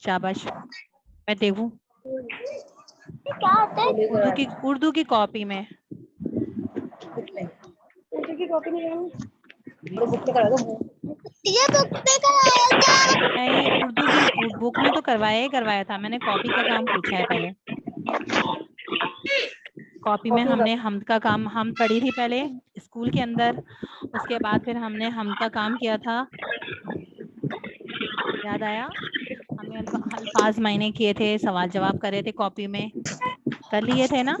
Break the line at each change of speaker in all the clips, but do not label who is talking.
शाबाश, मैं देखूं
क्या होता है?
उर्दू की कॉपी में।
उर्दू की कॉपी नहीं है ये बुक पे कराया क्या?
नहीं, उर्दू की बुक में तो करवाया था मैंने, कॉपी का काम पूछा है पहले। कॉपी में हमने हमद का काम हम पढ़ी थी पहले स्कूल के अंदर, उसके बाद फिर हमने हमद का काम किया था, याद आया? हमने अल्फाज मायने किए थे, सवाल जवाब करे थे, कॉपी में कर लिए थे ना।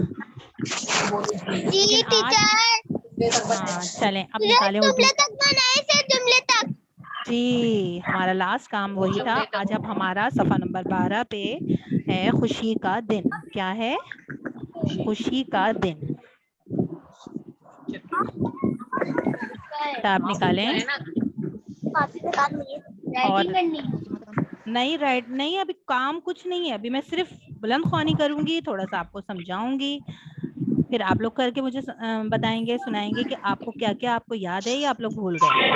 जी
लेकिन आज हाँ चलें अब निकालें उर्दू।
जुमले तक बनाए थे, जुमले तक।
जी हमारा लास्ट काम वही था। आज अब हमारा सफ़ा नंबर 12 पे है खुशी का दिन। क्या है? खुशी का दिन। किताब निकालें और नहीं राइट नहीं, अभी काम कुछ नहीं है, अभी मैं सिर्फ बुलंद ख्वानी करूंगी, थोड़ा सा आपको समझाऊंगी, फिर आप लोग करके मुझे बताएंगे सुनाएंगे कि आपको क्या क्या आपको याद है या आप लोग भूल गए।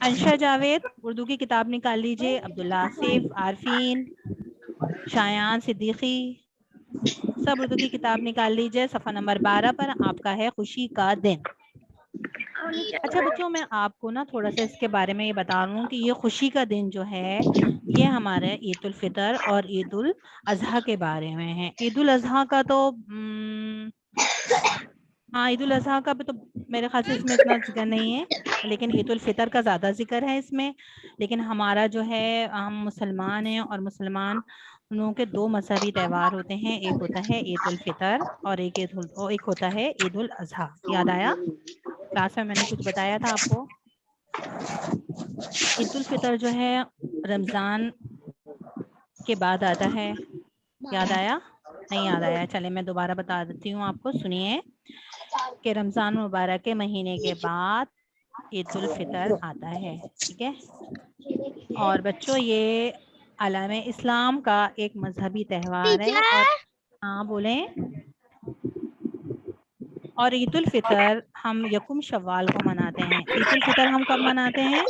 अंशा जावेद उर्दू की किताब निकाल लीजिए, अब्दुल्ला आसिफ, आरफीन, शायान सिद्दीकी, सब उर्दू की किताब निकाल लीजिए। सफ़ा नंबर 12 पर आपका है खुशी का दिन। अच्छा बच्चों, मैं आपको ना थोड़ा सा इसके बारे में ये बता रहा हूँ कि ये खुशी का दिन जो है ये हमारे ईद उल फितर और ईद उल अजहा के बारे में है। ईद उल अजहा का तो हाँ, ईद उल अजहा का भी तो मेरे ख्याल से इसमें इतना जिक्र नहीं है, लेकिन ईद उल फितर का ज़्यादा जिक्र है इसमें। लेकिन हमारा जो है हम मुसलमान हैं और मुसलमान लोगों के दो मजहबी त्यौहार होते हैं, एक होता है ईद उल फितर और एक होता है ईद उल अजहा। याद आया? क्लास में मैंने कुछ बताया था आपको। ईद उल फितर जो है रमज़ान के बाद आता है। याद आया? नहीं याद आया? चले मैं दोबारा बता देती हूँ आपको, सुनिए कि रमज़ान मुबारक के महीने के बाद ईद उल फितर आता है, ठीक है। और बच्चों ये आलम इस्लाम का एक मजहबी त्यौहार है। और हाँ बोलें। और ईद उल फितर हम यकुम शव्वाल को मनाते हैं। ईद उल फितर हम कब मनाते हैं?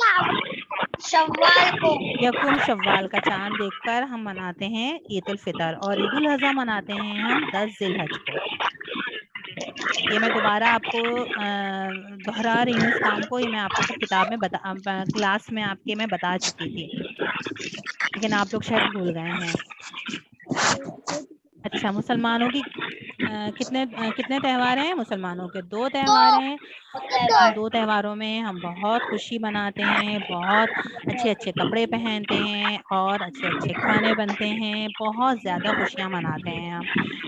शव्वाल को।
यकुम शव्वाल का चांद देखकर हम मनाते हैं ईद उल फितर। और ईद उल अज़हा मनाते हैं हम 10 जिलहज को। ये मैं दोबारा आपको दोहरा रही हूँ इस काम को, ये मैं आपको सब किताब में क्लास में आपके मैं बता चुकी थी, लेकिन आप लोग शायद भूल गए हैं। अच्छा, मुसलमानों की कितने त्यौहार हैं? मुसलमानों के 2 त्यौहार हैं। इन 2 त्योहारों में हम बहुत खुशी मनाते हैं, बहुत अच्छे अच्छे कपड़े पहनते हैं और अच्छे अच्छे खाने बनते हैं, बहुत ज़्यादा खुशियाँ मनाते हैं हम।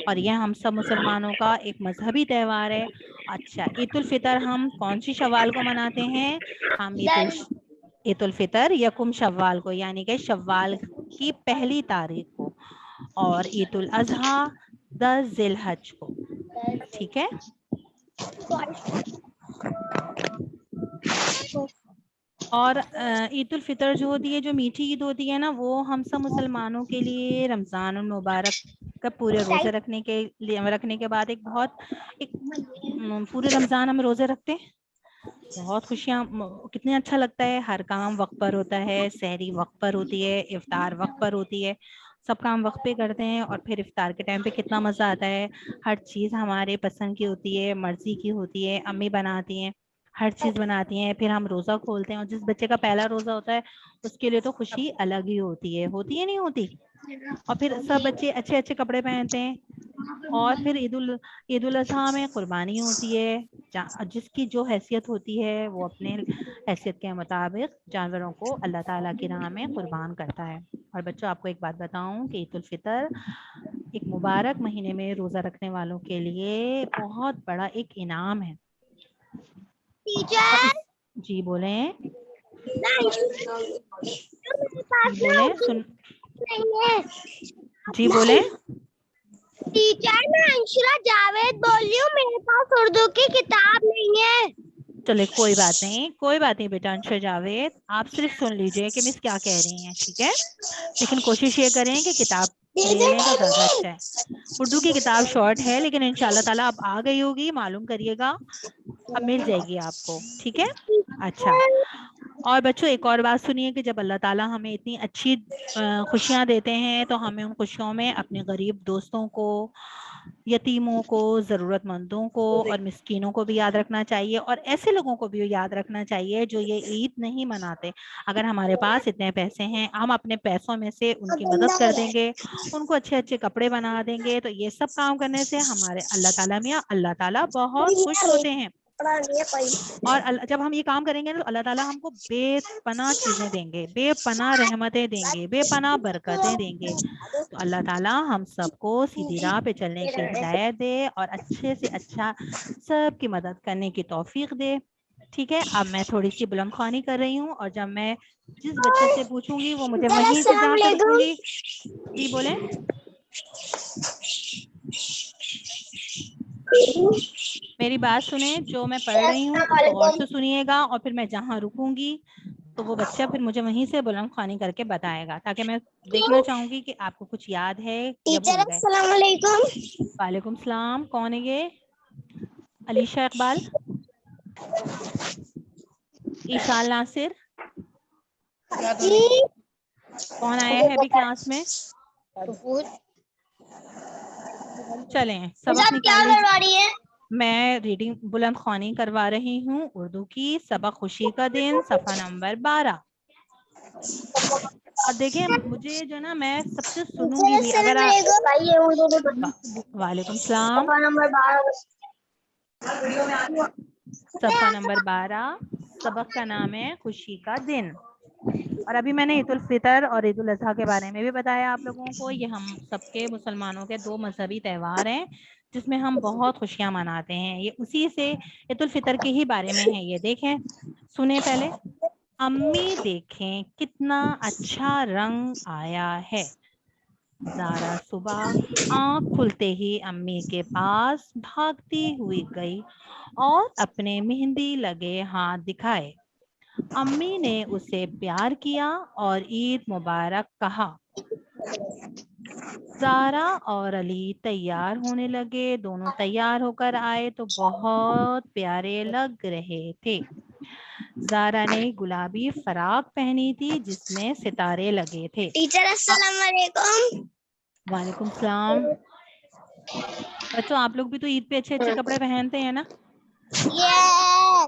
और यह हम सब मुसलमानों का एक मजहबी त्यौहार है। अच्छा, ईद उल फितर हम कौन सी शव्वाल को मनाते हैं? हम ईद उल फितर यकुम शव्वाल को, यानी कि शव्वाल की पहली तारीख को। और ईद उल अजहा 10 जिलहज को, ठीक है। और ईद उल फितर जो होती है, जो मीठी ईद होती है ना, वो हम सब मुसलमानों के लिए रमज़ान मुबारक का पूरे रोज़े रखने के बाद एक पूरे रमज़ान हम रोज़े रखते हैं, बहुत खुशियाँ, कितने अच्छा लगता है। हर काम वक्त पर होता है, सहरी वक्त पर होती है, इफ्तार वक्त पर होती है, सब काम वक्त पे करते हैं। और फिर इफ्तार के टाइम पे कितना मज़ा आता है, हर चीज़ हमारे पसंद की होती है, मर्ज़ी की होती है, अम्मी बनाती हैं, हर चीज़ बनाती हैं। फिर हम रोज़ा खोलते हैं और जिस बच्चे का पहला रोज़ा होता है उसके लिए तो खुशी अलग ही होती है नहीं होती? और फिर सब बच्चे अच्छे अच्छे कपड़े पहनते हैं। और फिर ईद उल अज़हा में कुर्बानी होती है, जिसकी जो हैसियत होती है वो अपने हैसियत के मुताबिक जानवरों को अल्लाह ताला की राह में कुर्बान करता है। और बच्चों आपको एक बात बताऊं कि ईद उल फितर एक मुबारक महीने में रोज़ा रखने वालों के लिए बहुत बड़ा एक इनाम है। और जी बोले, जी बोले, सुन, जी बोले।
टीचर मैं अंशुला जावेद बोल रही हूँ, मेरे पास उर्दू की किताब नहीं है।
चले कोई बात नहीं बेटा अंशुल जावेद, आप सिर्फ सुन लीजिए कि मिस क्या कह रही हैं, ठीक है। लेकिन कोशिश ये करें कि किताब ले लें तो ज़्यादा अच्छा है। उर्दू की किताब शॉर्ट है, लेकिन इंशाल्लाह ताला अब आ गई होगी, मालूम करिएगा, अब मिल जाएगी आपको, ठीक है। अच्छा, और बच्चों एक और बात सुनिए कि जब अल्लाह ताला हमें इतनी अच्छी खुशियां देते हैं तो हमें उन खुशियों में अपने गरीब दोस्तों को, यतीमों को, ज़रूरतमंदों को और मिस्कीनों को भी याद रखना चाहिए, और ऐसे लोगों को भी याद रखना चाहिए जो ये ईद नहीं मनाते। अगर हमारे पास इतने पैसे हैं, हम अपने पैसों में से उनकी मदद कर देंगे, उनको अच्छे अच्छे कपड़े बना देंगे, तो ये सब काम करने से हमारे अल्लाह ताला बहुत खुश होते हैं। और जब हम ये काम करेंगे तो अल्लाह ताला हमको बेपनाह चीजें देंगे, बेपनाह रहमतें देंगे, बेपनाह बरकतें देंगे। तो अल्लाह ताला हम सबको सीधी राह पे चलने की हिदायत दे और अच्छे से अच्छा सबकी मदद करने की तौफीक दे। ठीक है, अब मैं थोड़ी सी बुलंदख्वानी कर रही हूँ, और जब मैं जिस बच्चे से पूछूंगी वो मुझे वहीं से जहाँ पे रुकूंगी। जी बोले। मेरी बात सुने, जो मैं पढ़ रही हूँ उसको गौर से सुनिएगा, और फिर मैं जहाँ रुकूंगी तो वो बच्चा फिर मुझे वहीं से बुलंदख्वानी करके बताएगा, ताकि मैं देखना चाहूंगी कि आपको कुछ याद है या भूल गए।
अस्सलाम वालेकुम।
वालेकुम सलाम। कौन है ये? अलीशा इकबाल, ईशाल नासिर, कौन आया है अभी क्लास में? चलें सबक निकाल लीजिए। मैं रीडिंग बुलंदख्वानी करवा रही हूँ उर्दू की। सबक खुशी का दिन, सफ़ा नंबर 12। और देखिए मुझे जो ना, मैं सबसे सुनूंगी भी अगर आप। वालेकुम सलाम। सफ़ा नंबर 12, सबक का नाम है खुशी का दिन। और अभी मैंने ईद उल फितर और ईद उल अज़हा के बारे में भी बताया आप लोगों को। ये हम सबके मुसलमानों के दो मजहबी त्यौहार हैं जिसमें हम बहुत खुशियां मनाते हैं। ये उसी से ईद उल फितर के ही बारे में है। ये देखें, सुने पहले। अम्मी देखें कितना अच्छा रंग आया है। ज़ारा सुबह आँख खुलते ही अम्मी के पास भागती हुई गई और अपने मेहंदी लगे हाथ दिखाए। अम्मी ने उसे प्यार किया और ईद मुबारक कहा। ज़ारा और अली तैयार होने लगे। दोनों तैयार होकर आए तो बहुत प्यारे लग रहे थे। ज़ारा ने गुलाबी फराक पहनी थी जिसमें सितारे लगे थे।
टीचर अस्सलाम वालेकुम।
वालेकुम सलाम। बच्चों आप लोग भी तो ईद पे अच्छे अच्छे कपड़े पहनते हैं ना?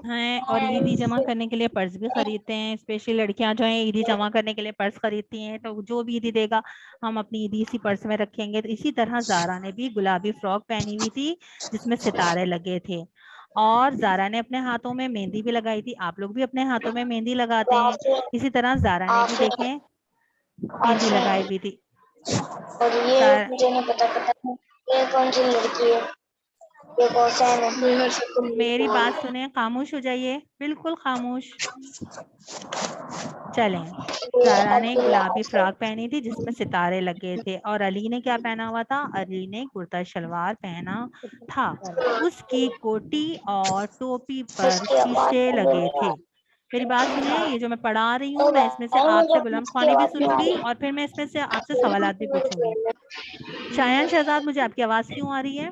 हैं, और ईदी जमा करने के लिए पर्स भी खरीदते हैं। स्पेशली लड़कियां जो हैं ईदी जमा करने के लिए पर्स खरीदती हैं, तो जो भी ईदी देगा हम अपनी ईदी इसी पर्स में रखेंगे। तो इसी तरह ज़ारा ने भी गुलाबी फ्रॉक पहनी हुई थी जिसमें सितारे लगे थे, और ज़ारा ने अपने हाथों में मेहंदी भी लगाई थी। आप लोग भी अपने हाथों में मेहंदी लगाते हैं, इसी तरह ज़ारा ने भी देखें मेहंदी लगाई हुई थी।
और ये मुझे नहीं पता ये कौन सी लड़की है, ये कौन सा है?
मेरी बात सुने, खामोश हो जाइए, बिल्कुल खामोश। चलें, ज़ारा ने गुलाबी फ्रॉक पहनी थी जिसमें सितारे लगे थे, और अली ने क्या पहना हुआ था? अली ने कुर्ता शलवार पहना था। उसकी कोटी और टोपी पर शीशे लगे थे। मेरी बात सुने, ये जो मैं पढ़ा रही हूँ मैं इसमें से आपसे बुलंदख्वानी भी सुनूंगी और फिर मैं इसमें से आपसे सवालात भी पूछूंगी। शायान शहजाद, मुझे आपकी आवाज क्यों आ रही है?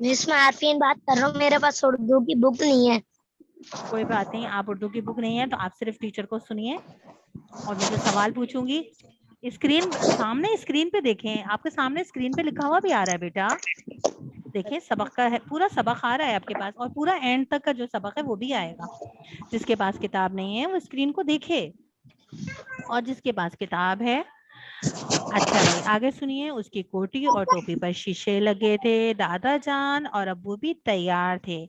जिसमें आरफीन बात कर रहा हूँ, मेरे पास उर्दू की बुक नहीं है।
कोई बात नहीं, आप उर्दू की बुक नहीं है तो आप सिर्फ टीचर को सुनिए, और मैं जो सवाल पूछूंगी सामने स्क्रीन पे देखें। आपके सामने स्क्रीन पे लिखा हुआ भी आ रहा है बेटा, देखिए सबक का है, पूरा सबक आ रहा है आपके पास, और पूरा एंड तक का जो सबक है वो भी आएगा। जिसके पास किताब नहीं है वो स्क्रीन को देखे, और जिसके पास किताब है। अच्छा भाई आगे सुनिए। उसकी कोटी और टोपी पर शीशे लगे थे। दादा जान और अब्बू भी तैयार थे।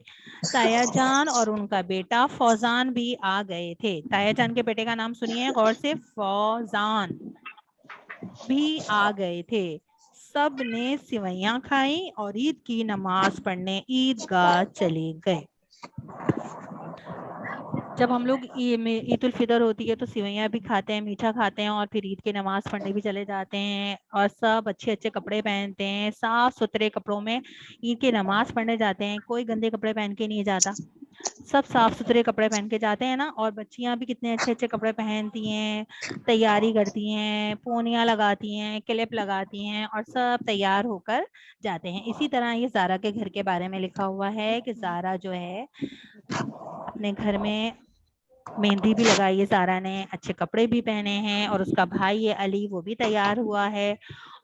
ताया जान और उनका बेटा फौजान भी आ गए थे। ताया जान के बेटे का नाम सुनिए गौर से, फौजान भी आ गए थे। सब ने सिवैयां खाई और ईद की नमाज पढ़ने ईदगाह चले गए। जब हम लोग ईद उल फितर होती है तो सिवैयां भी खाते हैं, मीठा खाते हैं, और फिर ईद की नमाज पढ़ने भी चले जाते हैं, और सब अच्छे अच्छे कपड़े पहनते हैं, साफ सुथरे कपड़ों में ईद की नमाज पढ़ने जाते हैं। कोई गंदे कपड़े पहन के नहीं जाता। सब साफ सुथरे कपड़े पहन के जाते हैं ना, और बच्चियां भी कितने अच्छे अच्छे कपड़े पहनती हैं, तैयारी करती हैं, पोनियां लगाती हैं, क्लिप लगाती हैं, और सब तैयार होकर जाते हैं। इसी तरह ये ज़ारा के घर के बारे में लिखा हुआ है कि ज़ारा जो है अपने घर में मेहंदी भी लगाई है ज़ारा ने, अच्छे कपड़े भी पहने हैं, और उसका भाई है अली, वो भी तैयार हुआ है,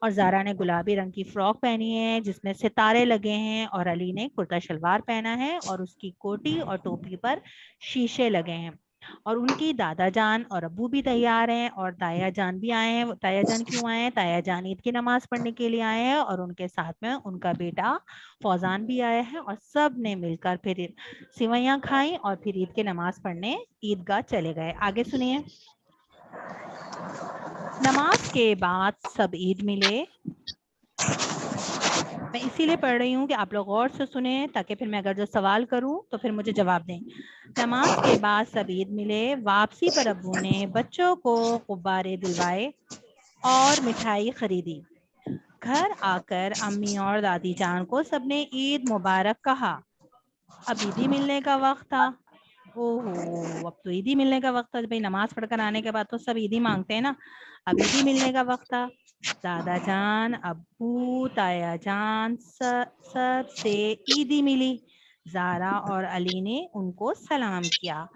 और ज़ारा ने गुलाबी रंग की फ्रॉक पहनी है जिसमें सितारे लगे हैं, और अली ने कुर्ता शलवार पहना है और उसकी कोटी और टोपी पर शीशे लगे हैं। और उनकी दादा जान और अब्बू भी तैयार हैं, और ताया जान भी आए हैं। ताया जान क्यों आए हैं? ताया जान ईद की नमाज पढ़ने के लिए आए हैं, और उनके साथ में उनका बेटा फौजान भी आया है, और सब ने मिलकर फिर सिवैयां खाई और फिर ईद की नमाज पढ़ने ईदगाह चले गए। आगे सुनिए। नमाज के बाद सब ईद मिले। मैं इसीलिए पढ़ रही हूँ कि आप लोग गौर से सुने, ताकि फिर मैं अगर जो सवाल करूँ तो फिर मुझे जवाब दें। नमाज के बाद सब ईद मिले। वापसी पर अब्बू ने बच्चों को गुब्बारे दिलवाए और मिठाई खरीदी। घर आकर अम्मी और दादी जान को सबने ईद मुबारक कहा। अब ईदी मिलने का वक्त था। ओहो, अब तो ईदी मिलने का वक्त था। भाई नमाज पढ़कर आने के बाद तो सब ईदी मांगते हैं ना। अब ईदी मिलने का वक्त था। दादा जान, अब्बू, ताया जान सब से ईदी मिली। ज़ारा और अली ने उनको सलाम किया।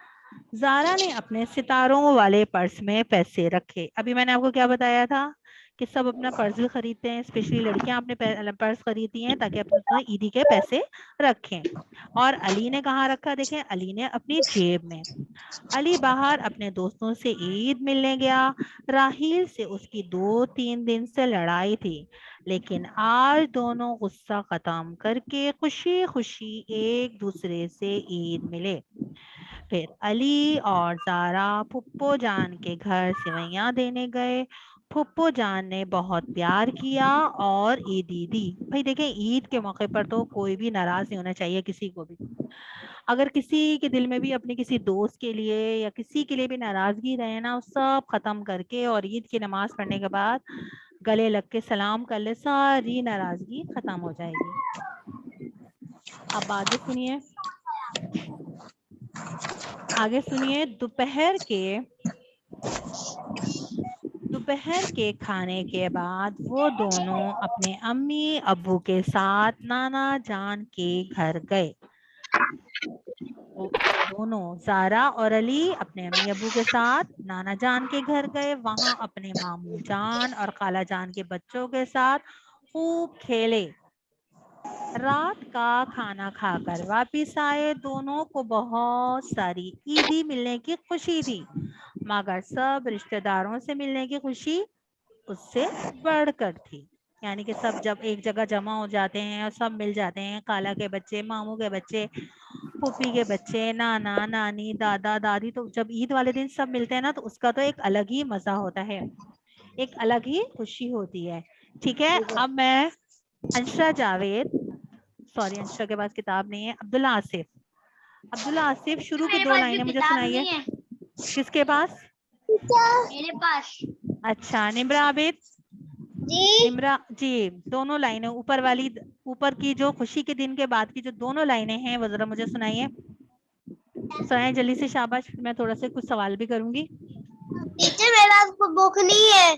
ज़ारा ने अपने सितारों वाले पर्स में पैसे रखे। अभी मैंने आपको क्या बताया था कि सब अपना पर्स भी खरीदते हैं, स्पेशली लड़कियां अपने पर्स खरीदती हैं ताकि अपने ईदी के पैसे रखें। और अली ने कहाँ रखा? देखें, अली ने अपनी जेब में। अली बाहर अपने दोस्तों से ईद मिलने गया। राहील से उसकी 2-3 दिन से लड़ाई थी, लेकिन आज दोनों गुस्सा खत्म करके खुशी खुशी एक दूसरे से ईद मिले। फिर अली और ज़ारा फुप्पो जान के घर सिवैयां देने गए। फुप्पो जान ने बहुत प्यार किया और ईदी दी। भाई देखें, ईद के मौके पर तो कोई भी नाराज नहीं होना चाहिए किसी को भी। अगर किसी के दिल में भी अपने किसी दोस्त के लिए या किसी के लिए भी नाराजगी रहे ना, वो सब खत्म करके और ईद की नमाज पढ़ने के बाद गले लग के सलाम कर ले, सारी नाराजगी खत्म हो जाएगी। अब आगे सुनिए। आगे सुनिए। दोपहर के खाने के बाद वो दोनों अपने अम्मी अब्बू के साथ नाना जान के घर गए। वो दोनों ज़ारा और अली अपने अम्मी अब्बू के साथ नाना जान के घर गए। वहां अपने मामू जान और खाला जान के बच्चों के साथ खूब खेले। रात का खाना खाकर वापिस आए। दोनों को बहुत सारी ईदी मिलने की खुशी थी, मगर सब रिश्तेदारों से मिलने की खुशी उससे बढ़कर थी। यानी कि सब जब एक जगह जमा हो जाते हैं और सब मिल जाते हैं, खाला के बच्चे, मामू के बच्चे, फूफी के बच्चे, नाना नानी, दादा दादी, तो जब ईद वाले दिन सब मिलते हैं ना, तो उसका तो एक अलग ही मजा होता है, एक अलग ही खुशी होती है। ठीक है, अब मैं अंशरा जावेद, सॉरी अंशरा के पास किताब नहीं है, अब्दुल्ला आसिफ। अब्दुल्ला आसिफ शुरू की
मेरे
2
पास भी
लाइनें मुझे
किताब
सुनाइए।
नहीं है।
किसके पास?
मेरे पास।
अच्छा, निम्रा आबिद।
जी।
निम्रा जी, दोनों लाइनें ऊपर वाली, ऊपर की जो खुशी के दिन के बाद की जो दोनों लाइनें हैं वो जरा मुझे सुनाइए। सुनाए जल्दी से, शाबाश। मैं थोड़ा से कुछ सवाल भी करूंगी।
टीचर मेरा बुक नहीं है।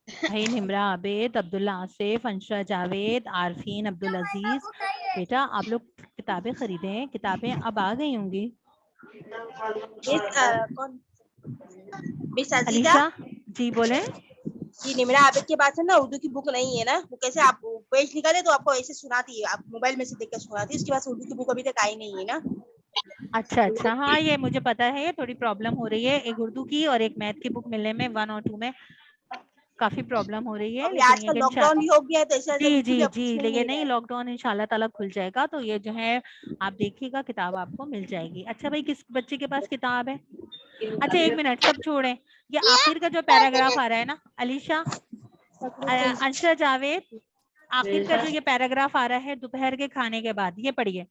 भाई निम्रा आबिद, अब्दुल्ला आसिफ, अंशरा जावेद, आरफीन, अब्दुल अजीज, बेटा आप लोग किताबें खरीदें, किताबें अब आ गई होंगी।
कौन? मिस अजीजा
अलीशा जी बोले।
जी, निम्रा आबिद के पास है ना उर्दू की बुक नहीं है ना, वो कैसे आप पेज निकाले तो आपको ऐसे सुनाती है, आप मोबाइल में से देख कर सुनाती है, उसके पास उर्दू की बुक अभी तक आई नहीं है ना।
अच्छा अच्छा, हाँ ये मुझे पता है, ये थोड़ी प्रॉब्लम हो रही है, एक उर्दू की और एक मैथ की बुक मिलने में 1 और 2 में काफी प्रॉब्लम हो रही है,
अभी
लेकिन ये
आजकल लॉकडाउन भी हो गया है तो ऐसे
जी
उर्दू
जी
की
जी,
बुक्स मिल
लेकिन
नहीं रहा
नहीं,
है।
लॉकडाउन इंशाल्लाह ताला खुल जाएगा तो ये जो है आप देखिएगा, किताब आपको मिल जाएगी। अच्छा भाई, किस बच्चे के पास किताब है? अच्छा एक मिनट, सब छोड़ें, ये आखिर का जो पैराग्राफ आ रहा है ना अलीशा, अंशरा जावेद, आखिर का जो ये पैराग्राफ आ रहा है दोपहर के खाने के बाद, ये पढ़िए।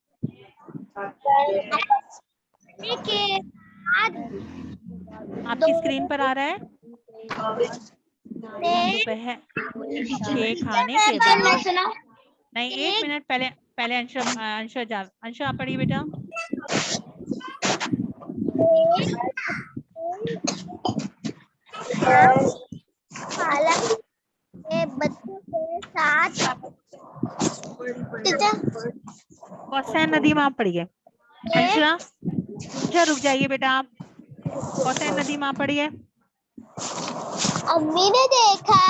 के बाद
आपकी स्क्रीन पर आ रहा है।
दोपहर
दोपहर के खाने के
नहीं
बाद,
सुना।
नहीं एक मिनट, पहले पहले अंशा, अंशा आप पढ़िए बेटा।
पालक के बच्चों के साथ
कौसैन नदी में आप पढ़िए। अंशुला, अंशुला रुक जाइए बेटा, आप कौसैन नदी में आप पढ़िए।
अम्मी ने देखा,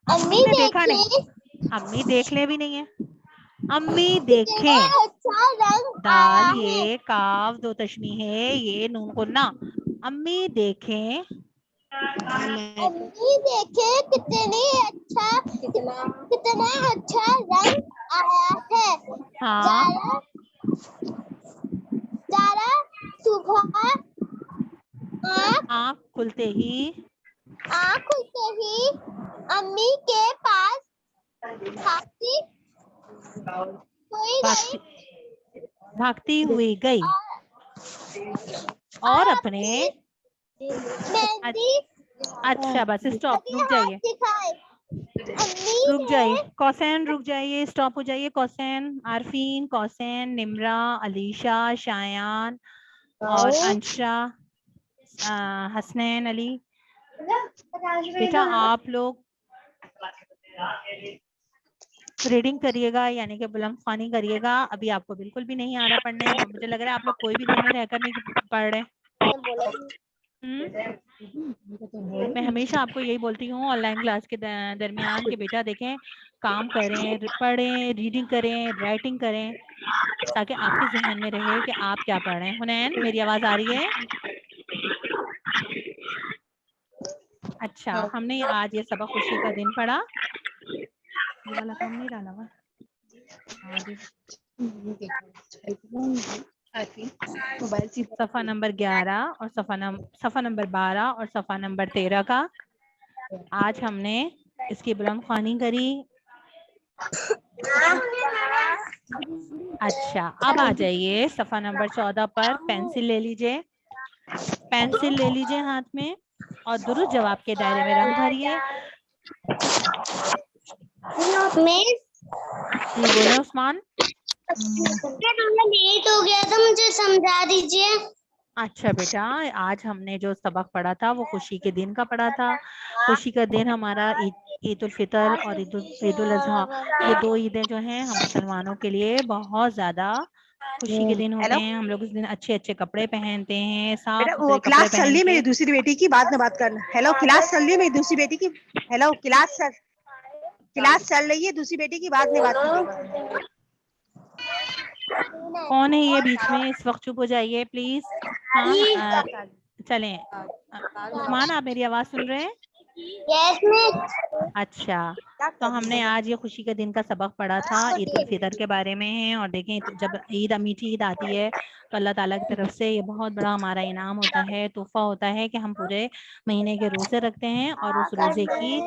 अम्मी ने देखा नहीं, अम्मी देख ले भी नहीं है। अम्मी देखें,
अच्छा रंग
दाल
आया
ये काफ दो तशनी है, ये नून को ना। अम्मी देखें,
अम्मी देखे कितना अच्छा रंग आया है।
हाँ
जारा सुबह
आँख खुलते ही
अम्मी के पास
भागती हुई गई और अपने अच्छा बस स्टॉप, रुक जाइए, रुक जाइए कौसैन, रुक जाइए, स्टॉप हो जाइए। कौसैन, आरफीन, कौसैन, निम्रा, अलीशा, शायान और अंशा, हसनैन अली। बेटा आप लोग रीडिंग करिएगा, यानी कि बुलंद ख्वानी करिएगा। अभी आपको बिल्कुल भी नहीं आ रहा पढ़ने, मुझे लग रहा है आप लोग कोई भी घर में रहकर नहीं पढ़ रहे। मैं हमेशा आपको यही बोलती हूँ ऑनलाइन क्लास के दरमियान कि बेटा देखें, काम करें, पढ़ें, रीडिंग करें, राइटिंग करें, ताकि आपके जहन में रहे कि आप क्या पढ़ रहे हैं। हुनैन, मेरी आवाज आ रही है? अच्छा, हमने आज ये सबक खुशी का दिन पढ़ा। ये वाला काम नहीं डाला हुआ। सफा नंबर 11 और सफा नंबर 12 और सफा नंबर 13 का आज हमने इसकी बुलंद ख्वानी करी। अच्छा, अब आ जाइए सफा नंबर 14 पर। पेंसिल ले लीजिए, पेंसिल ले लीजिए हाथ में और दुरुस्त जवाब के दायरे में रंग भरिए। जी बोले उस्मान।
लेट हो गया था, मुझे समझा दीजिए।
अच्छा बेटा, आज हमने जो सबक पढ़ा था वो खुशी के दिन का पढ़ा था। खुशी का दिन हमारा ईद उल फितर और ईद उल अजहा, ये दो ईदें जो हैं हम मुसलमानों के लिए बहुत ज्यादा खुशी के दिन होते हैं। हम लोग इस दिन अच्छे अच्छे कपड़े पहनते हैं, साफ सुथरे कपड़े
क्लास चल रही
पहन
है
के।
मेरी दूसरी बेटी की, बाद में बात करना। हेलो, क्लास चल रही है मेरी दूसरी बेटी की। हेलो, क्लास चल रही है दूसरी बेटी की, बाद में बात कीजिएगा।
कौन है ये बीच में? इस वक्त चुप हो जाइए प्लीज। हाँ चलें। उस्मान, आप मेरी आवाज सुन रहे हैं? अच्छा, तो हमने आज ये खुशी के दिन का सबक पढ़ा था, ईद उल फितर के बारे में है। और देखें, तो जब मीठी ईद आती है तो अल्लाह ताला की तरफ से ये बहुत बड़ा हमारा इनाम होता है, तोहफा होता है कि हम पूरे महीने के रोजे रखते हैं और उस रोजे की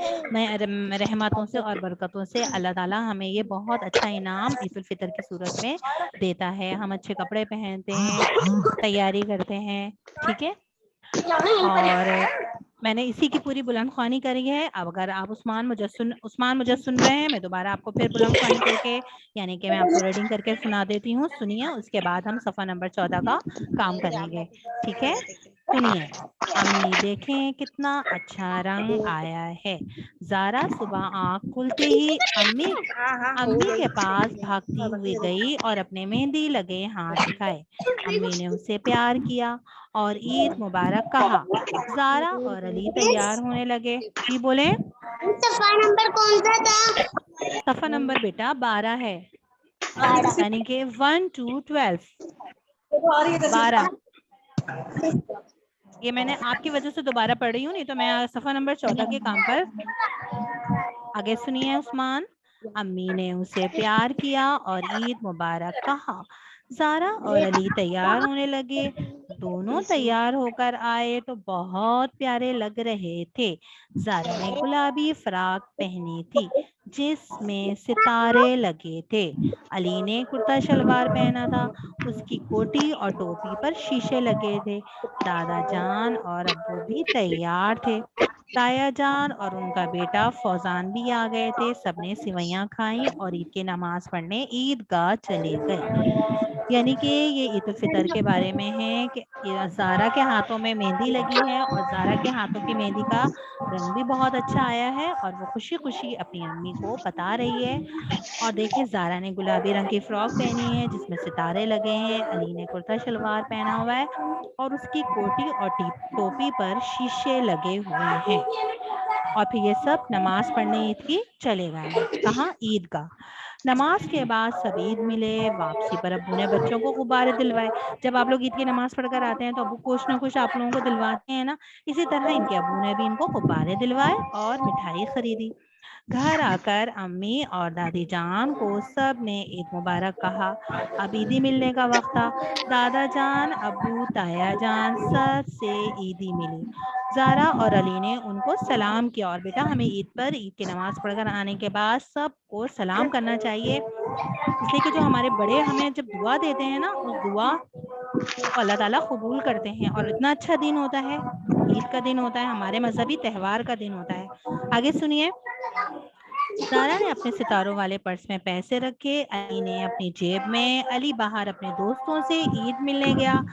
रहमतों से और बरकतों से अल्लाह ताला हमें ये बहुत अच्छा इनाम ईद उल फितर की सूरत में देता है। हम अच्छे कपड़े पहनते हैं, तैयारी करते हैं, ठीक है। और मैंने इसी की पूरी बुलंद ख्वानी करी है। अब अगर आप उस्मान मुझे सुन रहे हैं, मैं दोबारा आपको फिर बुलंद ख्वानी करके, यानी कि मैं आपको रीडिंग करके सुना देती हूँ। सुनिए, उसके बाद हम सफा नंबर 14 का काम करेंगे, ठीक है। सुनिए। अम्मी देखें कितना अच्छा रंग आया है। जारा सुबह आँख खुलते ही अम्मी के पास भागती हुई गई और अपने मेहंदी लगे हाथ दिखाए। अम्मी ने उसे प्यार किया और ईद मुबारक कहा। जारा और अली तैयार होने लगे। जी बोले।
सफा नंबर कौन सा था?
सफा नंबर बेटा 12 है, यानी कि 1 to 12, 12। ये मैंने आपकी वजह से दोबारा पढ़ रही हूँ, नहीं तो मैं सफा नंबर 14 के काम पर। आगे सुनिए उस्मान। अम्मी ने उसे प्यार किया और ईद मुबारक कहा। जारा और अली तैयार होने लगे। दोनों तैयार होकर आए तो बहुत प्यारे लग रहे थे। जारा ने गुलाबी फ्रॉक पहनी थी जिसमें सितारे लगे थे। अली ने कुर्ता शलवार पहना था, उसकी कोटी और टोपी पर शीशे लगे थे। दादा जान और अब्बू भी तैयार थे। ताया जान और उनका बेटा फौजान भी आ गए थे। सबने सिवैयां खाई और ईद की नमाज पढ़ने ईदगाह चले गए। यानी कि ये ईद उल फितर के बारे में है कि ज़ारा के हाथों में मेहंदी लगी है और ज़ारा के हाथों की मेहंदी का रंग भी बहुत अच्छा आया है और वो खुशी खुशी अपनी अम्मी को बता रही है। और देखिए ज़ारा ने गुलाबी रंग की फ्रॉक पहनी है जिसमें सितारे लगे हैं, अली ने कुर्ता शलवार पहना हुआ है और उसकी कोटी और टोपी पर शीशे लगे हुए हैं। और फिर ये सब नमाज पढ़ने ईद की चले गए। कहाँ? ईदगाह। नमाज के बाद सब ईद मिले। वापसी पर अब्बू ने बच्चों को गुब्बारे दिलवाए। जब आप लोग ईद की नमाज पढ़कर आते हैं तो अब्बू कुछ ना कुछ आप लोगों को दिलवाते हैं ना, इसी तरह इनके अब्बू ने भी इनको गुब्बारे दिलवाए और मिठाई खरीदी। घर आकर अम्मी और दादी जान को सब ने ईद मुबारक कहा। अब ईदी मिलने का वक्त था। दादा जान, अब्बू, ताया जान सब से ईदी मिली। ज़ारा और अली ने उनको सलाम किया। और बेटा हमें ईद पर ईद की नमाज पढ़कर आने के बाद सबको सलाम करना चाहिए, इसलिए कि जो हमारे बड़े हमें जब दुआ देते हैं ना, उस दुआ को अल्लाह ताला कबूल करते हैं। और इतना अच्छा दिन होता है, ईद का दिन होता है, हमारे मजहबी त्यौहार का दिन होता है। आगे सुनिए। ज़ारा ने अपने सितारों वाले पर्स में पैसे रखे, अली ने अपनी जेब में। अली बाहर अपने दोस्तों से ईद मिलने गया।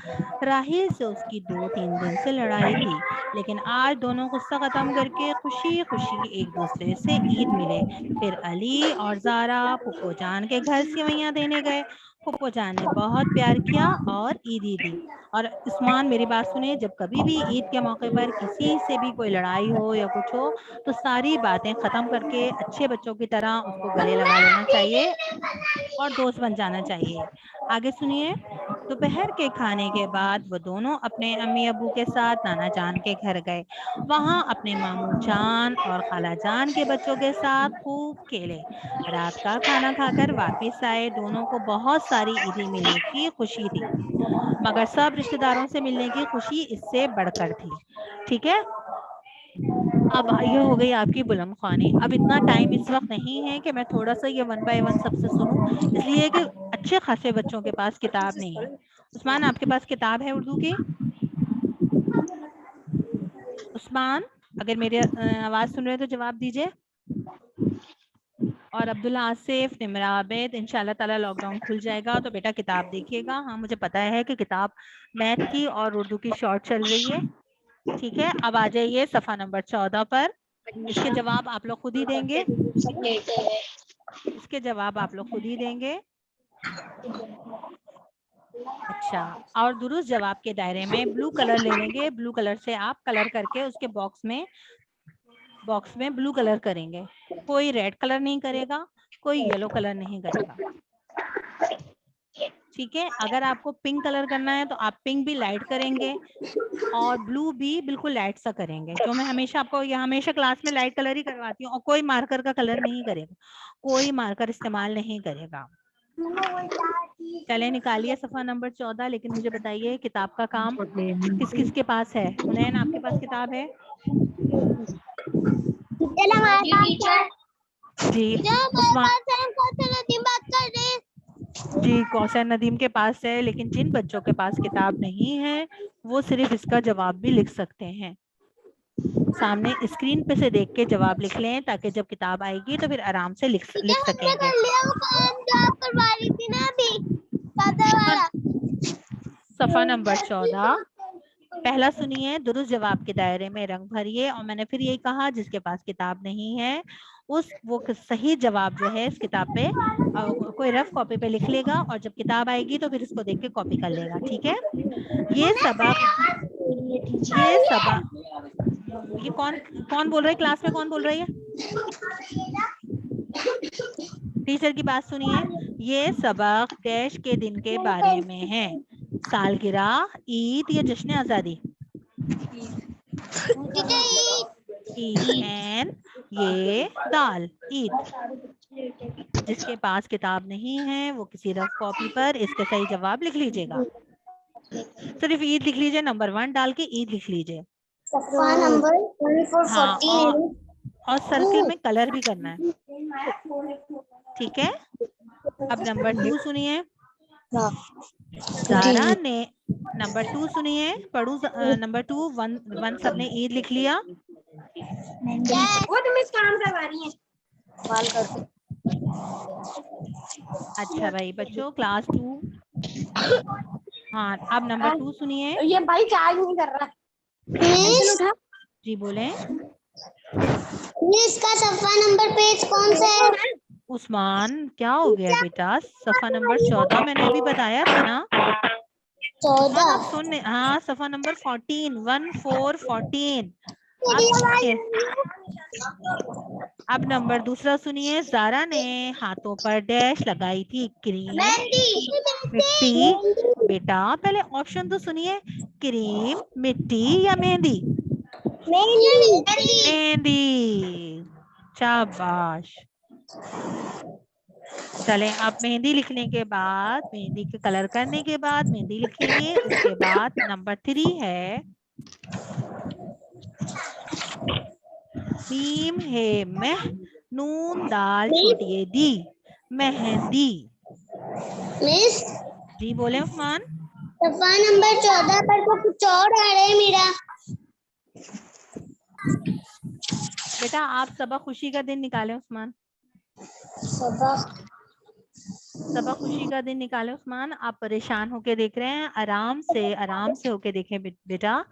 राहिल से उसकी 2-3 दिन से लड़ाई थी, लेकिन आज दोनों गुस्सा खत्म करके खुशी खुशी एक दूसरे से ईद मिले। फिर अली और ज़ारा फुप्पो जान के घर सेवैयां देने गए। फुप्पो जान ने बहुत प्यार किया और ईदी दी। और उस्मान मेरी बात सुने, जब कभी भी ईद के मौके पर किसी से भी कोई लड़ाई हो या कुछ हो तो सारी बातें खत्म करके अच्छे बच्चों की तरह उसको गले लगा लेना चाहिए और दोस्त बन जाना चाहिए। आगे सुनिए। दोपहर के खाने के बाद वो दोनों अपने अम्मी अब्बू के साथ नाना जान के घर गए। वहां अपने मामू जान और खाला जान के बच्चों के साथ खूब खेले। रात का खाना खाकर वापस आए। दोनों को बहुत सारी ईदी मिलने की खुशी थी, मगर सब रिश्तेदारों से मिलने की खुशी इससे बढ़कर थी। ठीक है, अब ये हो गई आपकी बुलंद ख्वानी। अब इतना टाइम इस वक्त नहीं है कि मैं थोड़ा सा ये 1 बाय 1 सबसे सुनूं, इसलिए कि अच्छे खासे बच्चों के पास किताब नहीं है। उस्मान आपके पास किताब है उर्दू की? उस्मान अगर मेरी आवाज सुन रहे हैं तो जवाब दीजिए। और अब्दुल्ला आसिफ, निमरा आबिद, इंशाल्लाह ताला लॉकडाउन खुल जाएगा तो बेटा किताब देखिएगा। हाँ मुझे पता है कि किताब मैथ की और उर्दू की शॉर्ट चल रही है। ठीक है, अब आ जाइए सफ़ा नंबर 14 पर। इसके जवाब आप लोग खुद ही देंगे। इसके जवाब आप लोग खुद ही देंगे। अच्छा, और दुरुस्त जवाब के दायरे में ब्लू कलर ले लेंगे। ब्लू कलर से आप कलर करके उसके बॉक्स में ब्लू कलर करेंगे। कोई रेड कलर नहीं करेगा, कोई येलो कलर नहीं करेगा। ठीक है, अगर आपको पिंक कलर करना है तो आप पिंक भी लाइट करेंगे और ब्लू भी बिल्कुल लाइट सा करेंगे। जो मैं हमेशा आपको हमेशा क्लास में लाइट कलर ही करवाती हूँ। और कोई मार्कर का कलर नहीं करेगा, कोई मार्कर इस्तेमाल नहीं करेगा। चले निकालिए सफ़ा नंबर 14। लेकिन मुझे बताइए किताब का काम किस किस के पास है? हुनैन आपके पास किताब है? जी उस्मान जी कौसर नदीम के पास है, लेकिन जिन बच्चों के पास किताब नहीं है वो सिर्फ इसका जवाब भी लिख सकते हैं। सामने स्क्रीन पे से देख के जवाब लिख लें ताकि जब किताब आएगी तो फिर आराम से लिख सकेंगे। सफ़ा नंबर 14 पहला सुनिए। दुरुस्त जवाब के दायरे में रंग भरिए। और मैंने फिर यही कहा जिसके पास किताब नहीं है वो सही जवाब जो है इस किताब पे कोई रफ कॉपी पे लिख लेगा और जब किताब आएगी तो फिर इसको देख के कॉपी कर लेगा। ठीक है, ये कौन कौन बोल रहा है क्लास में? कौन बोल रही है? टीचर की बात सुनिए। ये सबक डैश के दिन के बारे में है। सालगिरह, ईद या जश्न आजादी? ईद, ये दाल, ईद। जिसके पास किताब नहीं है वो किसी रफ कॉपी पर इसके सही जवाब लिख लीजिएगा। सिर्फ ईद लिख लीजिए, नंबर 1 डाल के ईद लिख लीजिए। हाँ, और सर्कल में कलर भी करना है। ठीक है, अब नंबर 2 सुनिए। ज़ारा ने नंबर 2 सुनिए, पढ़ू नंबर 2 1 सबने ईद लिख लिया।
वो तुम इस काम करवा रही हैं।
अच्छा भाई बच्चों, क्लास 2 हाँ, अब नंबर 2 सुनिए।
ये भाई चार्ज नहीं कर रहा।
मिस
जी बोले।
इसका सफा नंबर पेज कौन सा है?
उस्मान क्या हो गया बेटा? सफा नंबर 14 मैंने अभी बताया था ना। उस्मान आप
14।
सुन, हाँ सफा नंबर 14, 14। आप
मेरी आवाज
सुनिए। अब नंबर दूसरा सुनिए। जारा ने हाथों पर डैश लगाई थी, क्रीम, मिट्टी। बेटा पहले ऑप्शन तो सुनिए, क्रीम, मिट्टी या मेहंदी? मेहंदी। शाबाश। चलें, अब मेहंदी लिखने के बाद, मेहंदी के कलर करने के बाद मेहंदी लिखेंगे। उसके बाद नंबर 3 है मीम है मह, नून दाल छोटी है दी, मेहंदी।
मिस
जी बोले उस्मान।
सफा नंबर 14 पर तो कुछ और आ रहा है मेरा।
बेटा आप सबक खुशी का दिन निकालें उस्मान, सबक खुशी का दिन निकालें उस्मान। आप परेशान होके देख रहे हैं, आराम से होके देखें बेटा।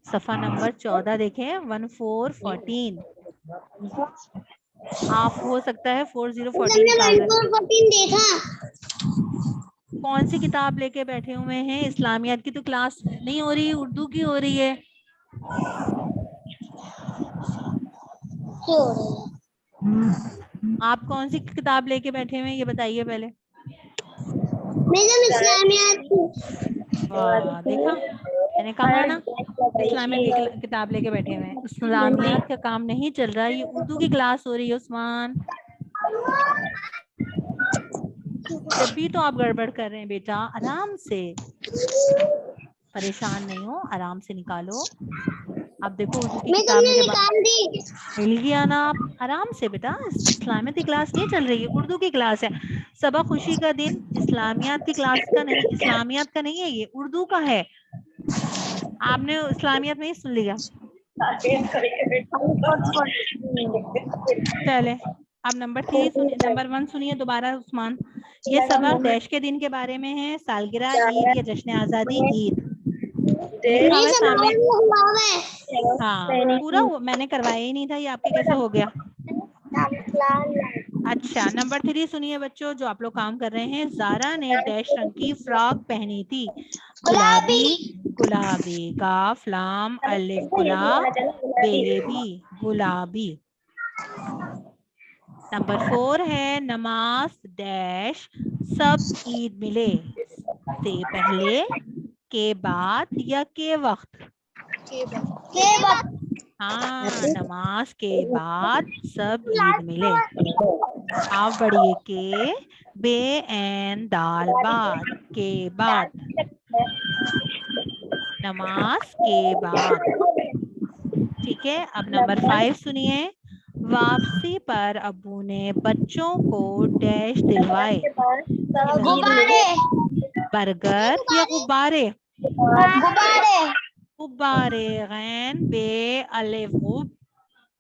सफा नंबर 14 देखें, 1414। आप हो सकता है 4014
हमने
निकाल रहे हैं।
1414 देखा।
कौन सी किताब लेके बैठे हुए हैं? इस्लामियात की तो क्लास नहीं हो रही, उर्दू की हो रही है। आप कौन सी किताब लेके बैठे हुए हैं ये बताइए पहले।
इस्लामियात
वाह, देखा मैंने कहा ना, इस्लामियत की किताब लेके बैठे हुए हैं। इस्लामियात का काम नहीं चल रहा, ये उर्दू की क्लास हो रही है उस्मान। जब भी तो आप गड़बड़ कर रहे हैं बेटा, आराम से, परेशान नहीं हो, आराम से निकालो। आप देखो उर्दू की किताब में जब
निकाल दी।
मिल गया ना, आप आराम से बेटा, इस्लामियत की क्लास नहीं चल रही है, उर्दू की क्लास है। सबक खुशी का दिन इस्लामियात की क्लास का नहीं, इस्लामियात का नहीं है, ये उर्दू का है। आपने इस्लामियत में ही सुन लिया। चले, अब नंबर 3 सुनिए, नंबर 1 सुनिए दोबारा उस्मान। ये सबक डैश के दिन के बारे में है, सालगिरह, ईद या जश्न आजादी। ईद लिखा हुआ है सामने। हाँ पूरा मैंने करवाया ही नहीं था, ये आपके कैसे हो गया? अच्छा, नंबर 3 सुनिए बच्चों, जो आप लोग काम कर रहे हैं। जारा ने डैश रंग की फ्रॉक पहनी थी, गुलाबी, गुलाबी, काफ लाम अलिफ गुलाब, बेबी, गुलाबी। नंबर 4 है नमाज डैश सब ईद मिले, से पहले, के बाद या के वक्त? हाँ, नमाज के बाद सब ईद मिले। आप बढ़िए, के बे एन दाल बाद, के बाद, नमाज के बाद। ठीक है, अब नंबर 5 सुनिए। वापसी पर अब्बू ने बच्चों को डैश दिलवाए, बर्गर या गुब्बारे? गुब्बारे, गैन बे अलिफ गुब,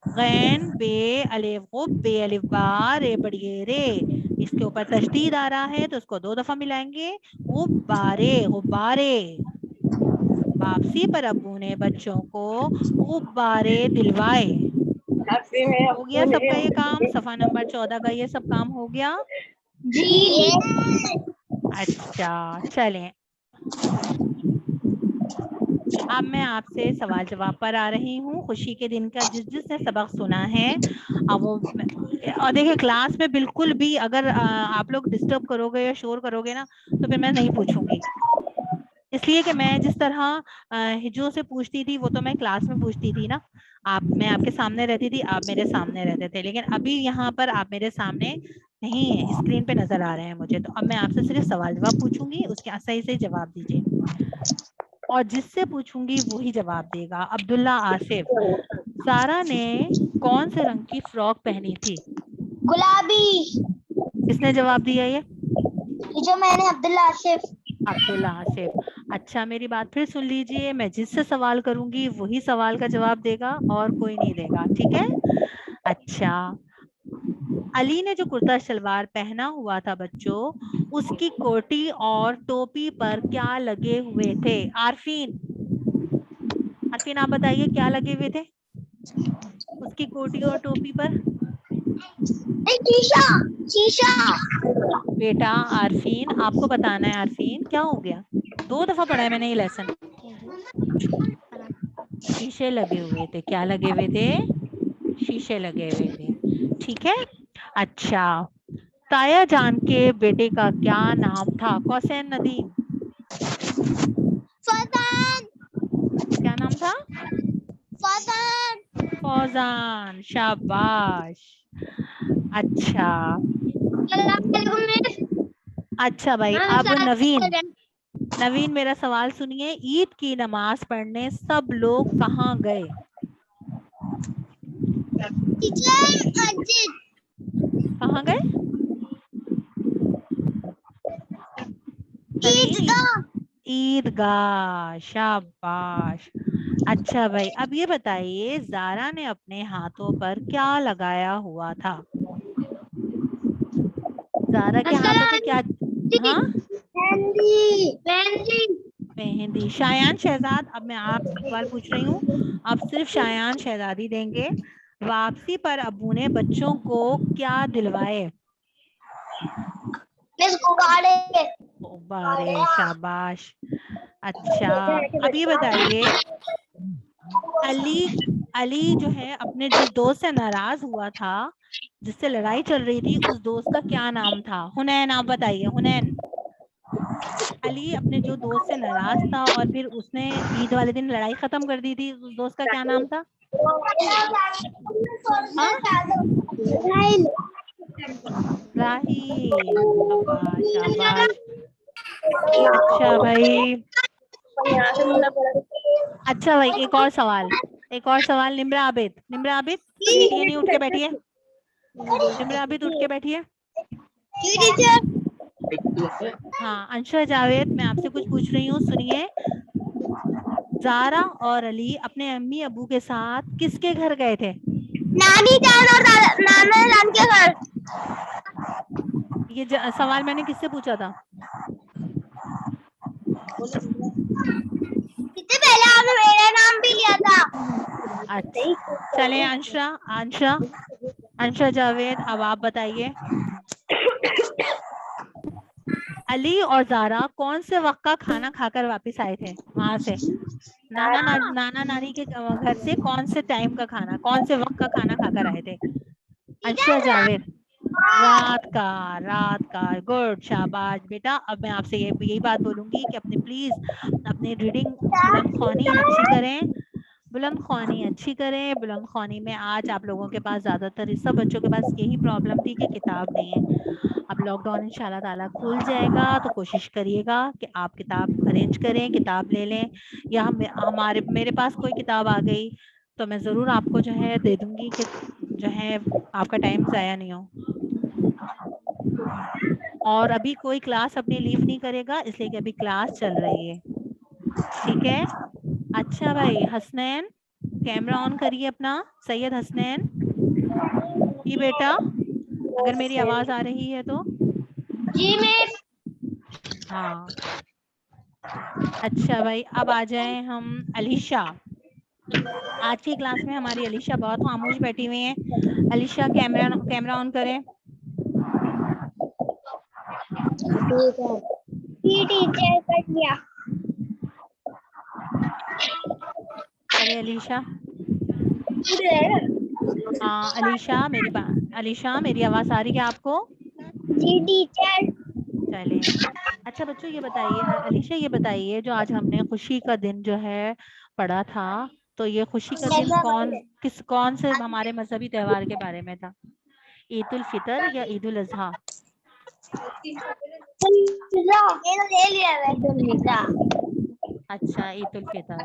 गैन बे अलिफ गुब, बे अलिफ बा, रे बढ़िए रे। इसके ऊपर तशदीद आ रहा है तो उसको 2 दफा मिलाएंगे, गुब्बारे, गुब्बारे। वापसी पर अब्बू ने बच्चों को गुब्बारे दिलवाए। हो गया सबका ये काम, सफा नंबर 14 का ये सब काम हो गया
जी।
अच्छा चलें, अब मैं आपसे सवाल जवाब पर आ रही हूँ। खुशी के दिन का जिसने सबक सुना है अब वो, और देखिए क्लास में बिल्कुल भी अगर आप लोग डिस्टर्ब करोगे या शोर करोगे ना, तो फिर मैं नहीं पूछूंगी। इसलिए कि मैं जिस तरह हिजो से पूछती थी वो तो मैं क्लास में पूछती थी ना, मैं आपके सामने रहती थी, आप मेरे सामने रहते थे। लेकिन अभी यहाँ पर आप मेरे सामने नहीं है, स्क्रीन पे नजर आ रहे हैं मुझे, तो अब मैं आपसे सिर्फ सवाल जवाब पूछूंगी, उसके सही सही जवाब दीजिए, और जिससे पूछूंगी वही जवाब देगा। अब्दुल्ला आसिफ, सारा ने कौन से रंग की फ्रॉक पहनी थी?
गुलाबी।
किसने जवाब दिया ये?
जो मैंने, अब्दुल्ला आसिफ।
अब्दुल्ला आसिफ। अच्छा मेरी बात फिर सुन लीजिए, मैं जिससे सवाल करूंगी वही सवाल का जवाब देगा और कोई नहीं देगा, ठीक है? अच्छा अली ने जो कुर्ता शलवार पहना हुआ था बच्चों, उसकी कोटी और टोपी पर क्या लगे हुए थे? आरफीन, आरफीन आप बताइए क्या लगे हुए थे उसकी कोटी और टोपी पर?
शीशा, शीशा।
बेटा आरफीन, आपको बताना है। आरफीन क्या हो गया? 2 दफा पढ़ा है मैंने ये लेसन। शीशे लगे हुए थे। क्या लगे हुए थे? शीशे लगे हुए थे। ठीक है। अच्छा, ताया जान के बेटे का क्या नाम था? कौसैन नदीम,
फौजान,
क्या नाम था?
फौजान।
फौजान, शाबाश। अच्छा अच्छा भाई, अब नवीन, नवीन मेरा सवाल सुनिए। ईद की नमाज पढ़ने सब लोग कहाँ गए? कहाँ गए? नवीन, ईदगाह, शाबाश। अच्छा भाई, अब ये बताइए जारा ने अपने हाथों पर क्या लगाया हुआ था? जारा के हाथों पे क्या? हाँ,
मेहंदी, मेहंदी।
मेहंदी। शायान शहजाद, अब मैं आपसे सवाल पूछ रही हूँ, अब सिर्फ शायान शहजादी देंगे। वापसी पर अब्बू ने बच्चों को क्या दिलवाए? गुब्बारे, शाबाश। अच्छा, अब ये बताइए, अली, अली जो है अपने जिस दोस्त से नाराज हुआ था, जिससे लड़ाई चल रही थी, उस दोस्त का क्या नाम था? हुनैन, आप बताइए। हुनैन, अली अपने जो दोस्त से नाराज था और फिर उसने ईद वाले दिन लड़ाई खत्म कर दी थी, उस दोस्त का क्या नाम था? हाँ, राहील, शाबाश शाबाश। अच्छा भाई, अच्छा भाई, एक और सवाल, एक और सवाल। निम्रा आबिद, निम्रा आबिद, लेटिए नहीं, उठ के बैठिए। निम्रा आबिद, उठ के बैठिए। हाँ, अंशुल जावेद, मैं आपसे कुछ पूछ रही हूँ, सुनिए। जारा और अली अपने अम्मी अबू के साथ किसके घर गए थे?
नानी जान और नाना जान के घर।
ये सवाल मैंने किससे पूछा था?
इससे पहले आपने मेरा नाम भी लिया था।
अच्छा, चले अंशरा, अंशरा, अंशरा जावेद, अब आप बताइए। अली और जारा कौन से वक्त का खाना खाकर वापस आए थे वहां से? नाना नानी के घर से कौन से टाइम का खाना, कौन से वक्त का खाना खाकर आए थे? अंशरा जावेद, रात का, रात का। गुड, शाबाश बेटा। अब मैं आपसे यही बात बोलूंगी कि अपने प्लीज अपनी रीडिंग बुलंद ख्वानी अच्छी करें, बुलंद ख्वानी अच्छी करें। बुलंद ख्वानी में आज आप लोगों के पास ज्यादातर सब बच्चों के पास यही प्रॉब्लम थी कि किताब नहीं है। अब लॉकडाउन इंशाल्लाह ताला खुल जाएगा तो कोशिश करिएगा कि आप किताब अरेंज करें, किताब ले लें, या हमारे मेरे पास कोई किताब आ गई तो मैं ज़रूर आपको जो है दे दूंगी कि जो है आपका टाइम ज़ाया नहीं हो। और अभी कोई क्लास अपनी लीव नहीं करेगा, इसलिए कि अभी क्लास चल रही है। ठीक है। अच्छा भाई, हसनैन, कैमरा ऑन करिए अपना। सैयद हसनैन, जी बेटा, अगर मेरी आवाज आ रही है तो।
जी मिस।
हाँ, अच्छा भाई, अब आ जाए हम अलीशा। आज की क्लास में हमारी अलीशा बहुत खामोश बैठी हुई है। अलीशा, कैमरा कैमरा ऑन करें।
जी टीचर, कर दिया।
अरे अलीशा, अलीशा मेरी अलीशा, मेरी आवाज आ रही है आपको?
जी टीचर।
चले। अच्छा बच्चों, ये बताइए, अलीशा ये बताइए, जो आज हमने खुशी का दिन जो है पढ़ा था, तो ये खुशी का दिन कौन से हमारे मजहबी त्योहार के बारे में था? ईद उल फितर या ईद उल अजहा? अच्छा, ईद उल फितर।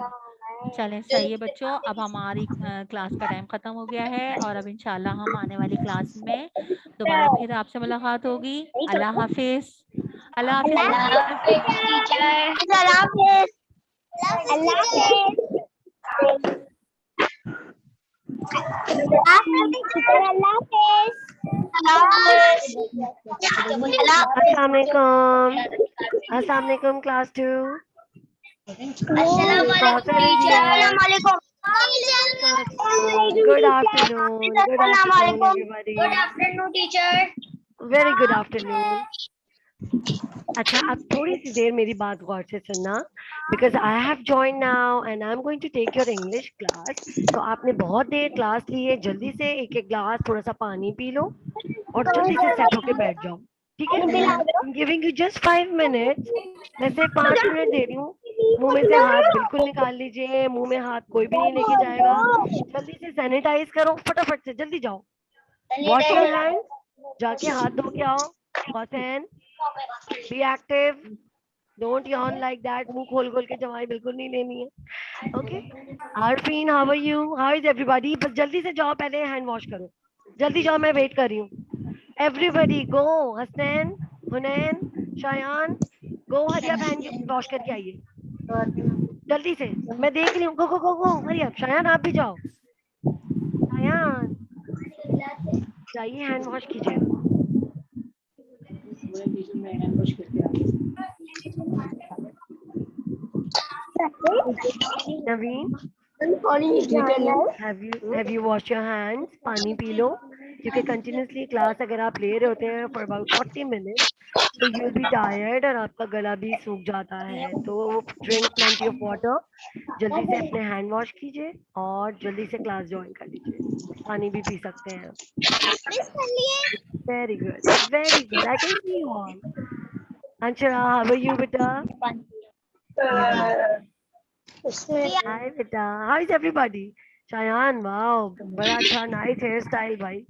चलें, सही है बच्चों। अब हमारी क्लास का टाइम खत्म हो गया है और अब इंशाल्लाह हम आने वाली क्लास में दोबारा फिर आपसे मुलाकात होगी। अल्लाह हाफिज। अल्लाह हाफिज बच्चों।
अल्लाह हाफिज। अल्लाह हाफिज। अल्लाह हाफिज।
अस्सलाम वालेकुम class 2। Good afternoon. Good afternoon, everybody.
Good afternoon, teacher.
Very good afternoon. अच्छा, अब थोड़ी सी देर मेरी बात गौर से सुनना, because I have joined now and I'm going to take your English class. तो आपने बहुत देर क्लास ली है, जल्दी से एक एक ग्लास थोड़ा सा पानी पी लो और जल्दी से सेट होके बैठ जाओ, ठीक है? I'm giving you just 5 minutes. मैं सिर्फ 5 मिनट दे रही हूँ। मुंह में से हाथ बिल्कुल निकाल लीजिए, मुंह में हाथ कोई भी नहीं लेके जाएगा। जल्दी से सैनिटाइज करो, फटाफट से जल्दी जाओ। वॉश योर हैंड, जाके हाथ धो के आओ। Hasan, be active, don't yawn like that. मुंह खोल खोल के जवाई बिल्कुल नहीं लेनी है, okay? Arfeen, how are you? How is everybody? बस जल्दी से जाओ, पहले हैंड वॉश करो, जल्दी जाओ, मैं वेट कर रही हूँ। एवरीबॉडी गो, हसनैन, हुनैन, शायान, गो, हरी अप, हैंड वॉश करके आइए जल्दी से, मैं देख रही हूँ। गो गो गो गो, हरी अप। शायान आप भी जाओ, शायान जाइए, हैंड वॉश कीजिए। नवीन, have you washed your hands? पानी पी लो, क्योंकि कंटिन्यूसली क्लास अगर आप ले रहे होते हैं फॉर अबाउट 40 मिनट्स तो यू विल बी टायर्ड और आपका गला भी सूख जाता है। तो ड्रिंक प्लेंटी ऑफ वाटर, जल्दी से अपने हैंड वॉश कीजिए और जल्दी से क्लास ज्वाइन कर लीजिए। पानी भी पी सकते हैं। Very good, very good, I can see you all. Anshara, how are you बेटा? हाय बेटा, how is everybody? Shayan, wow, बड़ा अच्छा नाइस हेयर स्टाइल भाई।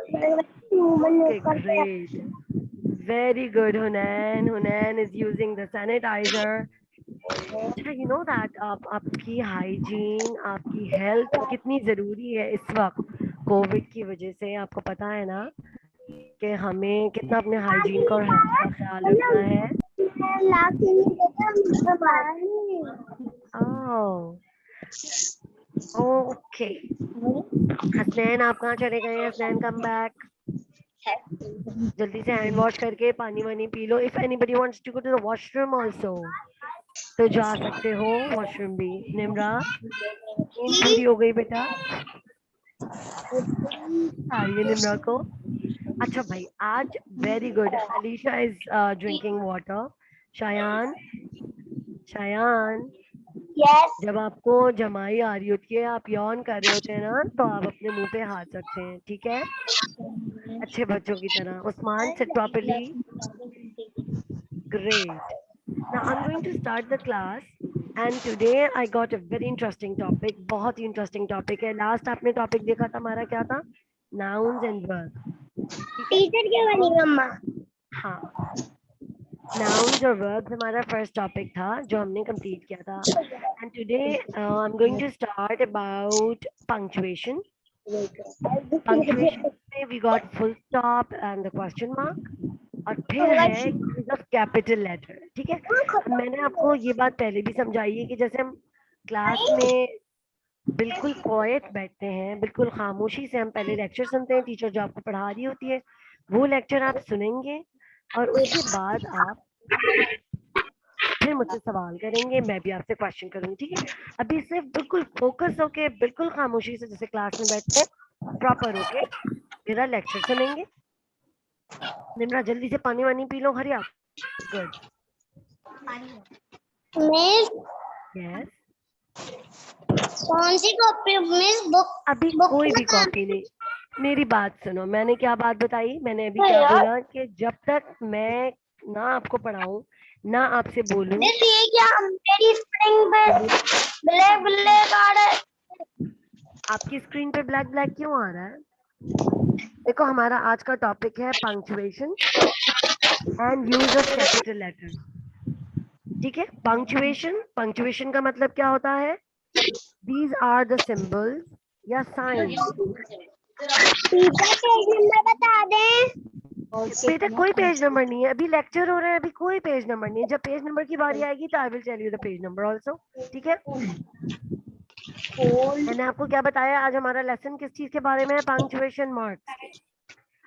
Okay, great. Very good, Hunan. Hunan is using the sanitizer. You know that आपकी hygiene, आपकी health कितनी जरूरी है इस वक्त कोविड की वजह से। आपको पता है ना कि हमें कितना अपने हाइजीन का और हेल्थ का ख्याल रखना है। ओके, हसनैन आप कहाँ चले गए? हसनैन कम बैक, जल्दी से हैंड वॉश करके पानी वानी पी लो। If anybody wants to go to the washroom also तो जा सकते हो वॉशरूम भी। निम्रा, नींद पूरी हो गई बेटा? आइए निम्रा को। अच्छा भाई, आज very good, Alisha is drinking water. Shayan, Shayan, जब आपको जमाई आ रही होती है, आप यॉन कर रहे होते हैं ना, तो आप अपने मुंह पे हाथ रखते हैं, ठीक है? अच्छे बच्चों की तरह। Usman, sit properly. Great. Now I'm going to start the class and today I got a very interesting topic. बहुत ही interesting topic है। Last आपने topic देखा था हमारा क्या था? Nouns and verbs।
टीचर क्या बनी मम्मा?
हाँ, nouns और verbs हमारा first topic था जो हमने complete किया था। And today I'm going to start about punctuation. Punctuation में we got full stop and the question mark और फिर है use of capital letter, ठीक है? मैंने आपको ये बात पहले भी समझाई है कि जैसे हम क्लास में बिल्कुल क्वाइट बैठते हैं, बिल्कुल खामोशी से हम पहले लेक्चर सुनते हैं, टीचर जो आपको पढ़ा रही होती है वो लेक्चर आप सुनेंगे और उसके बाद आप फिर मुझसे सवाल करेंगे, मैं भी आपसे क्वेश्चन करूंगी, ठीक है? अभी सिर्फ बिल्कुल फोकस होके, बिल्कुल खामोशी से जैसे क्लास में बैठते हैं प्रॉपर होके मेरा लेक्चर सुनेंगे। निम्रा, जल्दी से पानी वानी पी लो, हरी आप। गुड।
मिस,
यस,
कौन सी कॉपी मिस? बुक?
अभी कोई भी कॉपी नहीं। मेरी बात सुनो, मैंने क्या बात बताई? मैंने अभी क्या बोला कि जब तक मैं ना आपको पढ़ाऊं ना आपसे बोलूं।
मिस ये क्या मेरी स्क्रीन पे ब्लैक ब्लैक आ रहा है?
आपकी स्क्रीन पे ब्लैक ब्लैक क्यों आ रहा है? देखो, हमारा आज का टॉपिक है punctuation and use of capital letter, ठीक है? पंक्चुएशन, पंक्चुएशन का मतलब क्या होता है? These are the symbols या signs।
टीचर पेज नंबर बता दें।
बेटा कोई पेज नंबर नहीं है, अभी लेक्चर हो रहा है, अभी कोई पेज नंबर नहीं है। जब पेज नंबर की बारी आएगी तो I will tell you the page number also, ठीक है? मैंने आपको क्या बताया, आज हमारा लेसन किस चीज के बारे में है? Punctuation marks.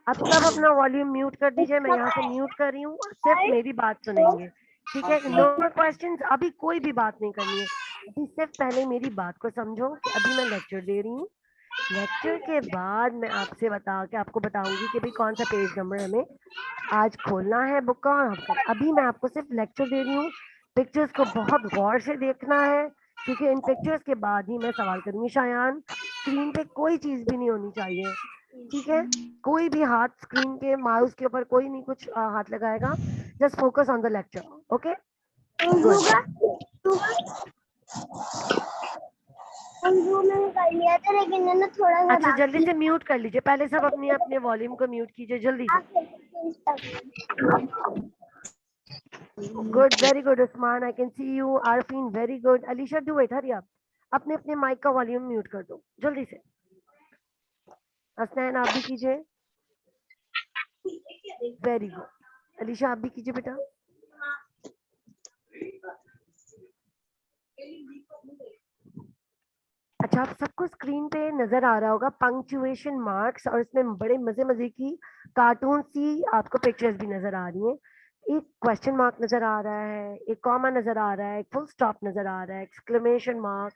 अब सब अपना वॉल्यूम म्यूट कर दीजिए, मैं यहाँ से म्यूट कर रही हूँ, सिर्फ मेरी बात सुनेंगे, ठीक है? नो क्वेश्चंस, अभी कोई भी बात नहीं करनी है, अभी सिर्फ पहले मेरी बात को समझो कि अभी मैं लेक्चर दे रही हूँ। लेक्चर के बाद मैं आपसे आपको बताऊंगी कि भाई कौन सा पेज नंबर हमें आज खोलना है बुक का और अभी मैं आपको सिर्फ लेक्चर दे रही हूँ। पिक्चर्स को बहुत गौर से देखना है, क्योंकि इन पिक्चर्स के बाद ही मैं सवाल करूंगी। शायान, स्क्रीन पे कोई चीज भी नहीं होनी चाहिए, ठीक है? कोई भी हाथ स्क्रीन के माउस के ऊपर कोई नहीं कुछ हाथ लगाएगा। Just focus on the lecture, okay?
कर लिया था, लेकिन मैंने थोड़ा सा
अच्छा, जल्दी से म्यूट कर लीजिए, पहले सब अपने अपने वॉल्यूम को म्यूट कीजिए जल्दी से। Good, very good Usman, I can see you. Arfeen, very good. Alisha, do it, hurry up, अपने अपने माइक का वॉल्यूम म्यूट कर दो जल्दी से। हसनैन, आप भी कीजिए, वेरी गुड। अलीशा, आप भी कीजिए बेटा। अच्छा, आप सबको स्क्रीन पे नजर आ रहा होगा पंक्चुएशन मार्क्स, और इसमें बड़े मजे मजे की कार्टून सी आपको पिक्चर्स भी नजर आ रही हैं। एक क्वेश्चन मार्क नजर आ रहा है, एक कॉमा नजर आ रहा है, एक फुल स्टॉप नजर आ रहा है, एक्सक्लेमेशन मार्क,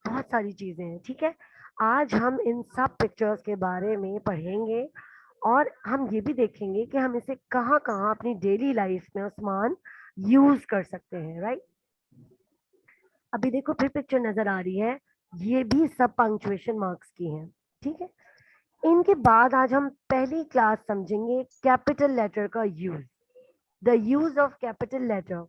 बहुत सारी चीजें हैं, ठीक है? आज हम इन सब पिक्चर्स के बारे में पढ़ेंगे और हम ये भी देखेंगे कि हम इसे कहाँ कहाँ अपनी डेली लाइफ में उस्मान यूज कर सकते हैं, राइट? अभी देखो फिर पिक्चर नजर आ रही है, ये भी सब पंक्चुएशन मार्क्स की हैं, ठीक है? इनके बाद आज हम पहली क्लास समझेंगे कैपिटल लेटर का use, the use of capital letter.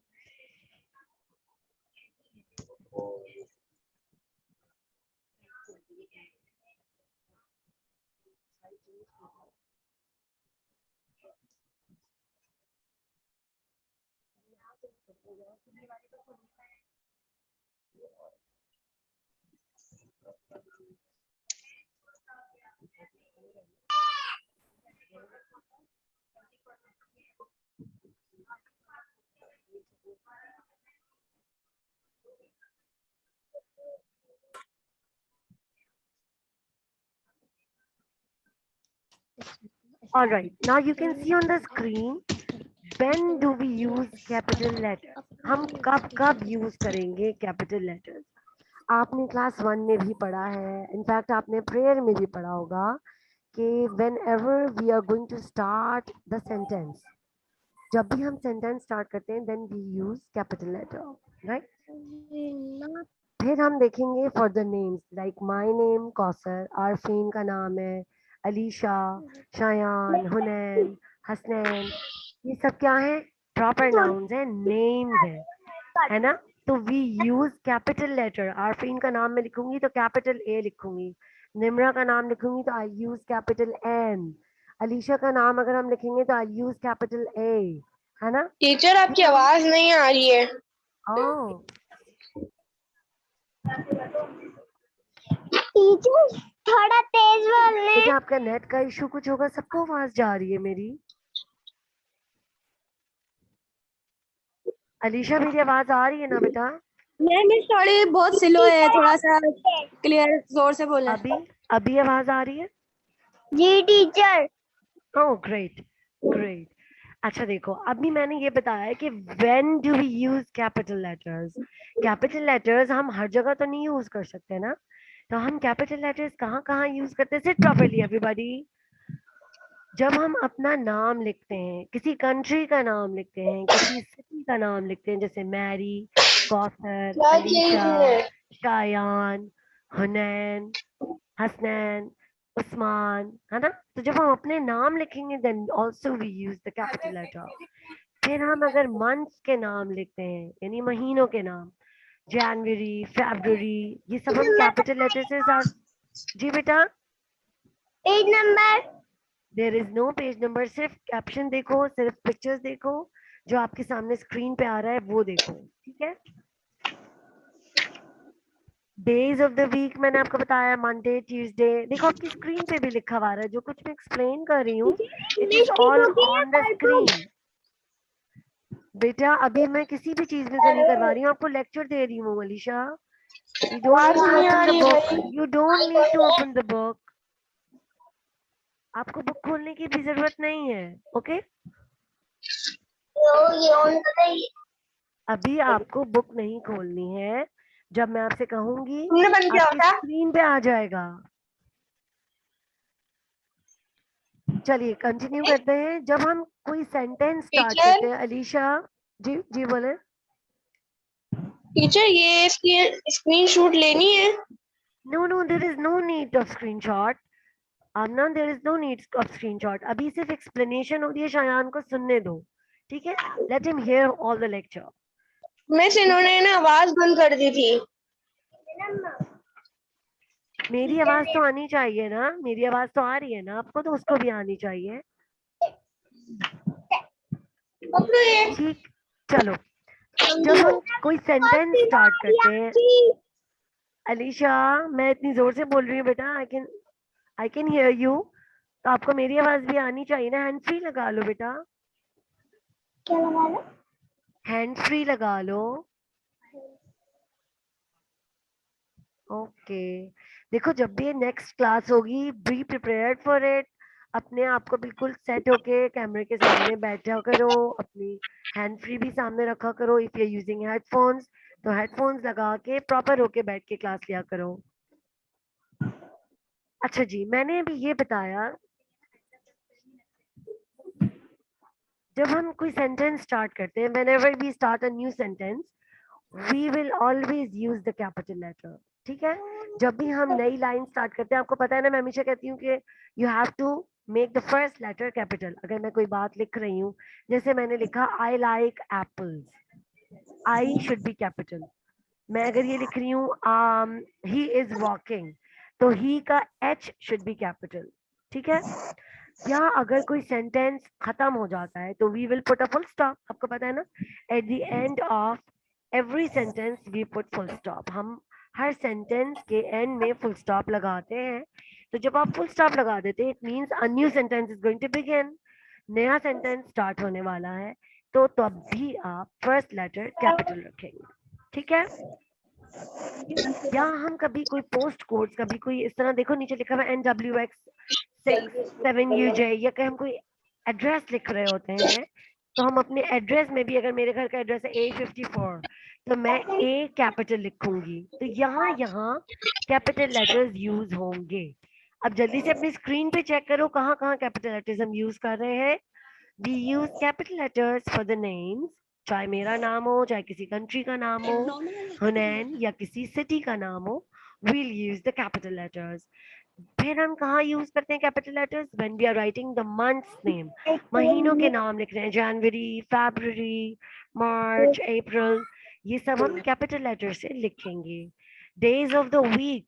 All right, now you can see on the screen, when do we use capital letters? हम कब कब यूज करेंगे कैपिटल लेटर्स? आपने क्लास 1 में भी पढ़ा है, इनफैक्ट आपने प्रेयर में भी पढ़ा होगा कि whenever we are going to start the sentence, जब भी हम सेंटेंस स्टार्ट करते हैं then we use capital letter, right? फिर हम देखेंगे for the names, like my name Kausar, Arfeen का नाम है, अलीशा, शायान, हुनैन, हसनैन, ये सब क्या है? प्रॉपर नाउन्स हैं, नेम्स हैं, है ना? तो we use capital letter. Arfeen का नाम मैं लिखूंगी तो कैपिटल ए लिखूंगी, निम्रा का नाम लिखूंगी तो आई यूज कैपिटल एन, अलीशा का नाम अगर हम लिखेंगे तो आई यूज कैपिटल ए, है ना?
टीचर आपकी आवाज नहीं आ रही है।
ओह,
टीचर थोड़ा तेज बोलने।
बेटा आपका नेट का इशू कुछ होगा, सबको आवाज जा रही है मेरी। अलीशा, मेरी आवाज आ रही है ना बेटा?
नहीं, थोड़ी बहुत स्लो है, थोड़ा सा क्लियर जोर से बोलना।
अभी अभी आवाज आ रही है?
जी टीचर।
Oh great great. अच्छा देखो, अभी मैंने ये बताया कि when do we use capital letters? Capital letters हम हर जगह तो नहीं यूज कर सकते ना, तो हम कैपिटल लेटर्स कहाँ कहाँ यूज करते हैं? Sit properly everybody. जब हम अपना नाम लिखते हैं, किसी कंट्री का नाम लिखते हैं, किसी सिटी का नाम लिखते हैं, जैसे मैरी, कौसर, अलीशा, शायान, हुनैन, हसनैन, उस्मान, है ना? तो जब हम अपने नाम लिखेंगे then also we use the capital letter. फिर हम अगर मंथ्स के नाम लिखते हैं, यानी महीनों के नाम, जनवरी, फरवरी, ये सब हम कैपिटल लेटर से start। जी बेटा,
page number.
There is no page number, सिर्फ कैप्शन देखो, सिर्फ पिक्चर्स देखो, जो आपके सामने स्क्रीन पे आ रहा है वो देखो, ठीक है? डेज ऑफ द वीक मैंने आपको बताया, मंडे, ट्यूसडे, देखो आपकी स्क्रीन पे भी लिखा हुआ है, जो कुछ मैं एक्सप्लेन कर रही हूँ it is all on the screen. बेटा अभी मैं किसी भी चीज में से नहीं करवा रही हूँ, आपको लेक्चर दे रही हूँ अलीशा, You don't
आवाज
need to
नहीं आ
open the
रही
book.
भाई।
You don't need to open the book. आपको बुक खोलने की भी जरूरत नहीं है, ओके?
ये ऑन कर रही है।
अभी आपको बुक नहीं खोलनी है। जब मैं आपसे कहूंगी
तुमने बंद किया
आपकी
होता?
स्क्रीन पे आ जाएगा। चलिए कंटिन्यू करते हैं। जब हम कोई सेंटेंस स्टार्ट
टीचर
करते हैं, अलीशा जी जी बोले।
टीचर ये स्क्रीन शॉट लेनी है?
No no, there is no need of screenshot. Amna, there is no need of screenshot. अभी सिर्फ एक्सप्लेनेशन हो रही है, शायान को सुनने दो, ठीक है? Let him here all the lecture.
Miss इन्होंने ना आवाज बंद कर दी थी।
मेरी आवाज तो आनी चाहिए ना, मेरी आवाज तो आ रही है ना आपको, तो उसको भी आनी चाहिए, ठीक? चलो, जब हम कोई सेंटेंस स्टार्ट करते हैं, अलीशा मैं इतनी जोर से बोल रही हूँ बेटा, आई कैन हियर यू, तो आपको मेरी आवाज भी आनी चाहिए ना। हैंड फ्री लगा लो बेटा,
क्या लगा लो?
हैंड फ्री लगा लो। ओके, देखो जब भी नेक्स्ट क्लास होगी, बी प्रिपेयर्ड फॉर इट। अपने आप को बिल्कुल सेट होके कैमरे के सामने बैठा करो, अपनी हैंड फ्री भी सामने रखा करो। इफ यू यूजिंग हेडफोन्स तो हेडफोन्स लगा के प्रॉपर होके बैठ के क्लास लिया करो। अच्छा जी, मैंने अभी ये बताया, जब हम कोई सेंटेंस स्टार्ट करते हैं, whenever we start a new sentence, we will always use the capital letter, ठीक है? जब भी हम नई लाइन स्टार्ट करते हैं, आपको पता है ना, मैं हमेशा कहती हूँ कि you have to make the first letter capital। अगर मैं कोई बात लिख रही हूँ, जैसे मैंने लिखा I like apples, I should be capital। मैं अगर ये लिख रही हूँ he is walking, तो he का H should be capital, ठीक है? या अगर कोई सेंटेंस खत्म हो जाता है तो we will put a full stop. आपको पता है ना, at the end of every sentence we put full stop. हम हर सेंटेंस के एंड में फुल स्टॉप लगाते हैं। तो जब आप फुल स्टॉप लगा देते हैं, it means a new sentence is going to begin. नया सेंटेंस स्टार्ट होने वाला है, तो तब भी आप फर्स्ट लेटर कैपिटल रखेंगे, ठीक है? या हम कभी कोई पोस्ट कोड्स, कभी कोई इस तरह, देखो नीचे लिखा हुआ NWX 67UJ, या कहीं हम कोई एड्रेस लिख रहे होते हैं, तो हम अपने एड्रेस में भी, अगर मेरे घर का एड्रेस है A54, तो मैं A कैपिटल लिखूंगी। तो यहाँ कैपिटल लेटर्स यूज होंगे। अब जल्दी से अपनी स्क्रीन पे चेक करो कहाँ कहाँ कैपिटल लेटर्स हम यूज कर रहे हैं। We use capital letters for the names, चाहे मेरा नाम हो, चाहे किसी कंट्री का नाम हो, हुनैन, या किसी सिटी का नाम हो, we'll use the capital letters। फिर हम कहाँ यूज करते हैं capital letters? When we are writing the months name, महीनों के नाम लिख रहे हैं, जनवरी, फरवरी, मार्च, अप्रैल, ये सब हम कैपिटल लेटर से लिखेंगे। डेज ऑफ द वीक,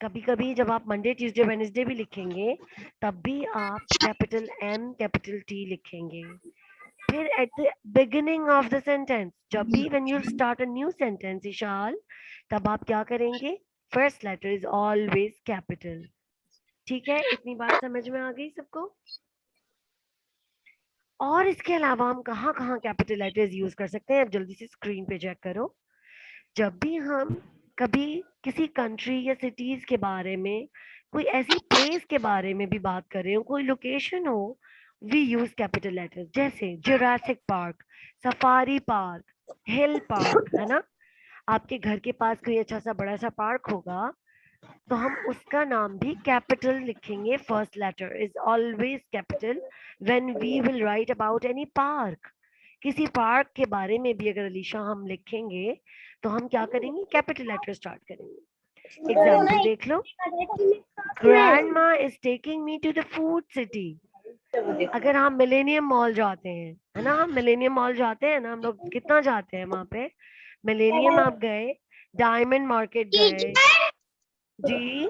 कभी कभी जब आप मंडे, ट्यूसडे, वेडनेसडे भी लिखेंगे, तब भी आप कैपिटल M, कैपिटल T लिखेंगे। फिर at the beginning of the sentence, जब भी when you start a new sentence इशाल, तब आप क्या करेंगे? First letter is always capital, ठीक है? इतनी बात समझ में आ गई सबको? और इसके अलावा हम कहाँ कहाँ कैपिटल लेटर्स यूज कर सकते हैं? अब जल्दी से स्क्रीन पे चेक करो। जब भी हम कभी किसी कंट्री या सिटीज के बारे में, कोई ऐसी प्लेस के बारे में भी बात कर रहे हो, कोई लोकेशन हो, वी यूज कैपिटल लेटर्स। जैसे Jurassic park, safari park, hill park, है ना? आपके घर के पास कोई अच्छा सा बड़ा सा पार्क होगा, तो हम उसका नाम भी कैपिटल लिखेंगे। First letter is always capital when we will write about any park. किसी पार्क के बारे में भी अगर अलीशा हम लिखेंगे, तो हम क्या करेंगे? कैपिटल लेटर स्टार्ट करेंगे। एग्जाम्पल देख लो, grandma is taking me to the food city. अगर हम मिलेनियम मॉल जाते हैं, है ना, हम मिलेनियम मॉल जाते हैं ना, हम लोग कितना जाते हैं वहां पे? मिलेनियम आप गए, डायमंड मार्केट गए जी,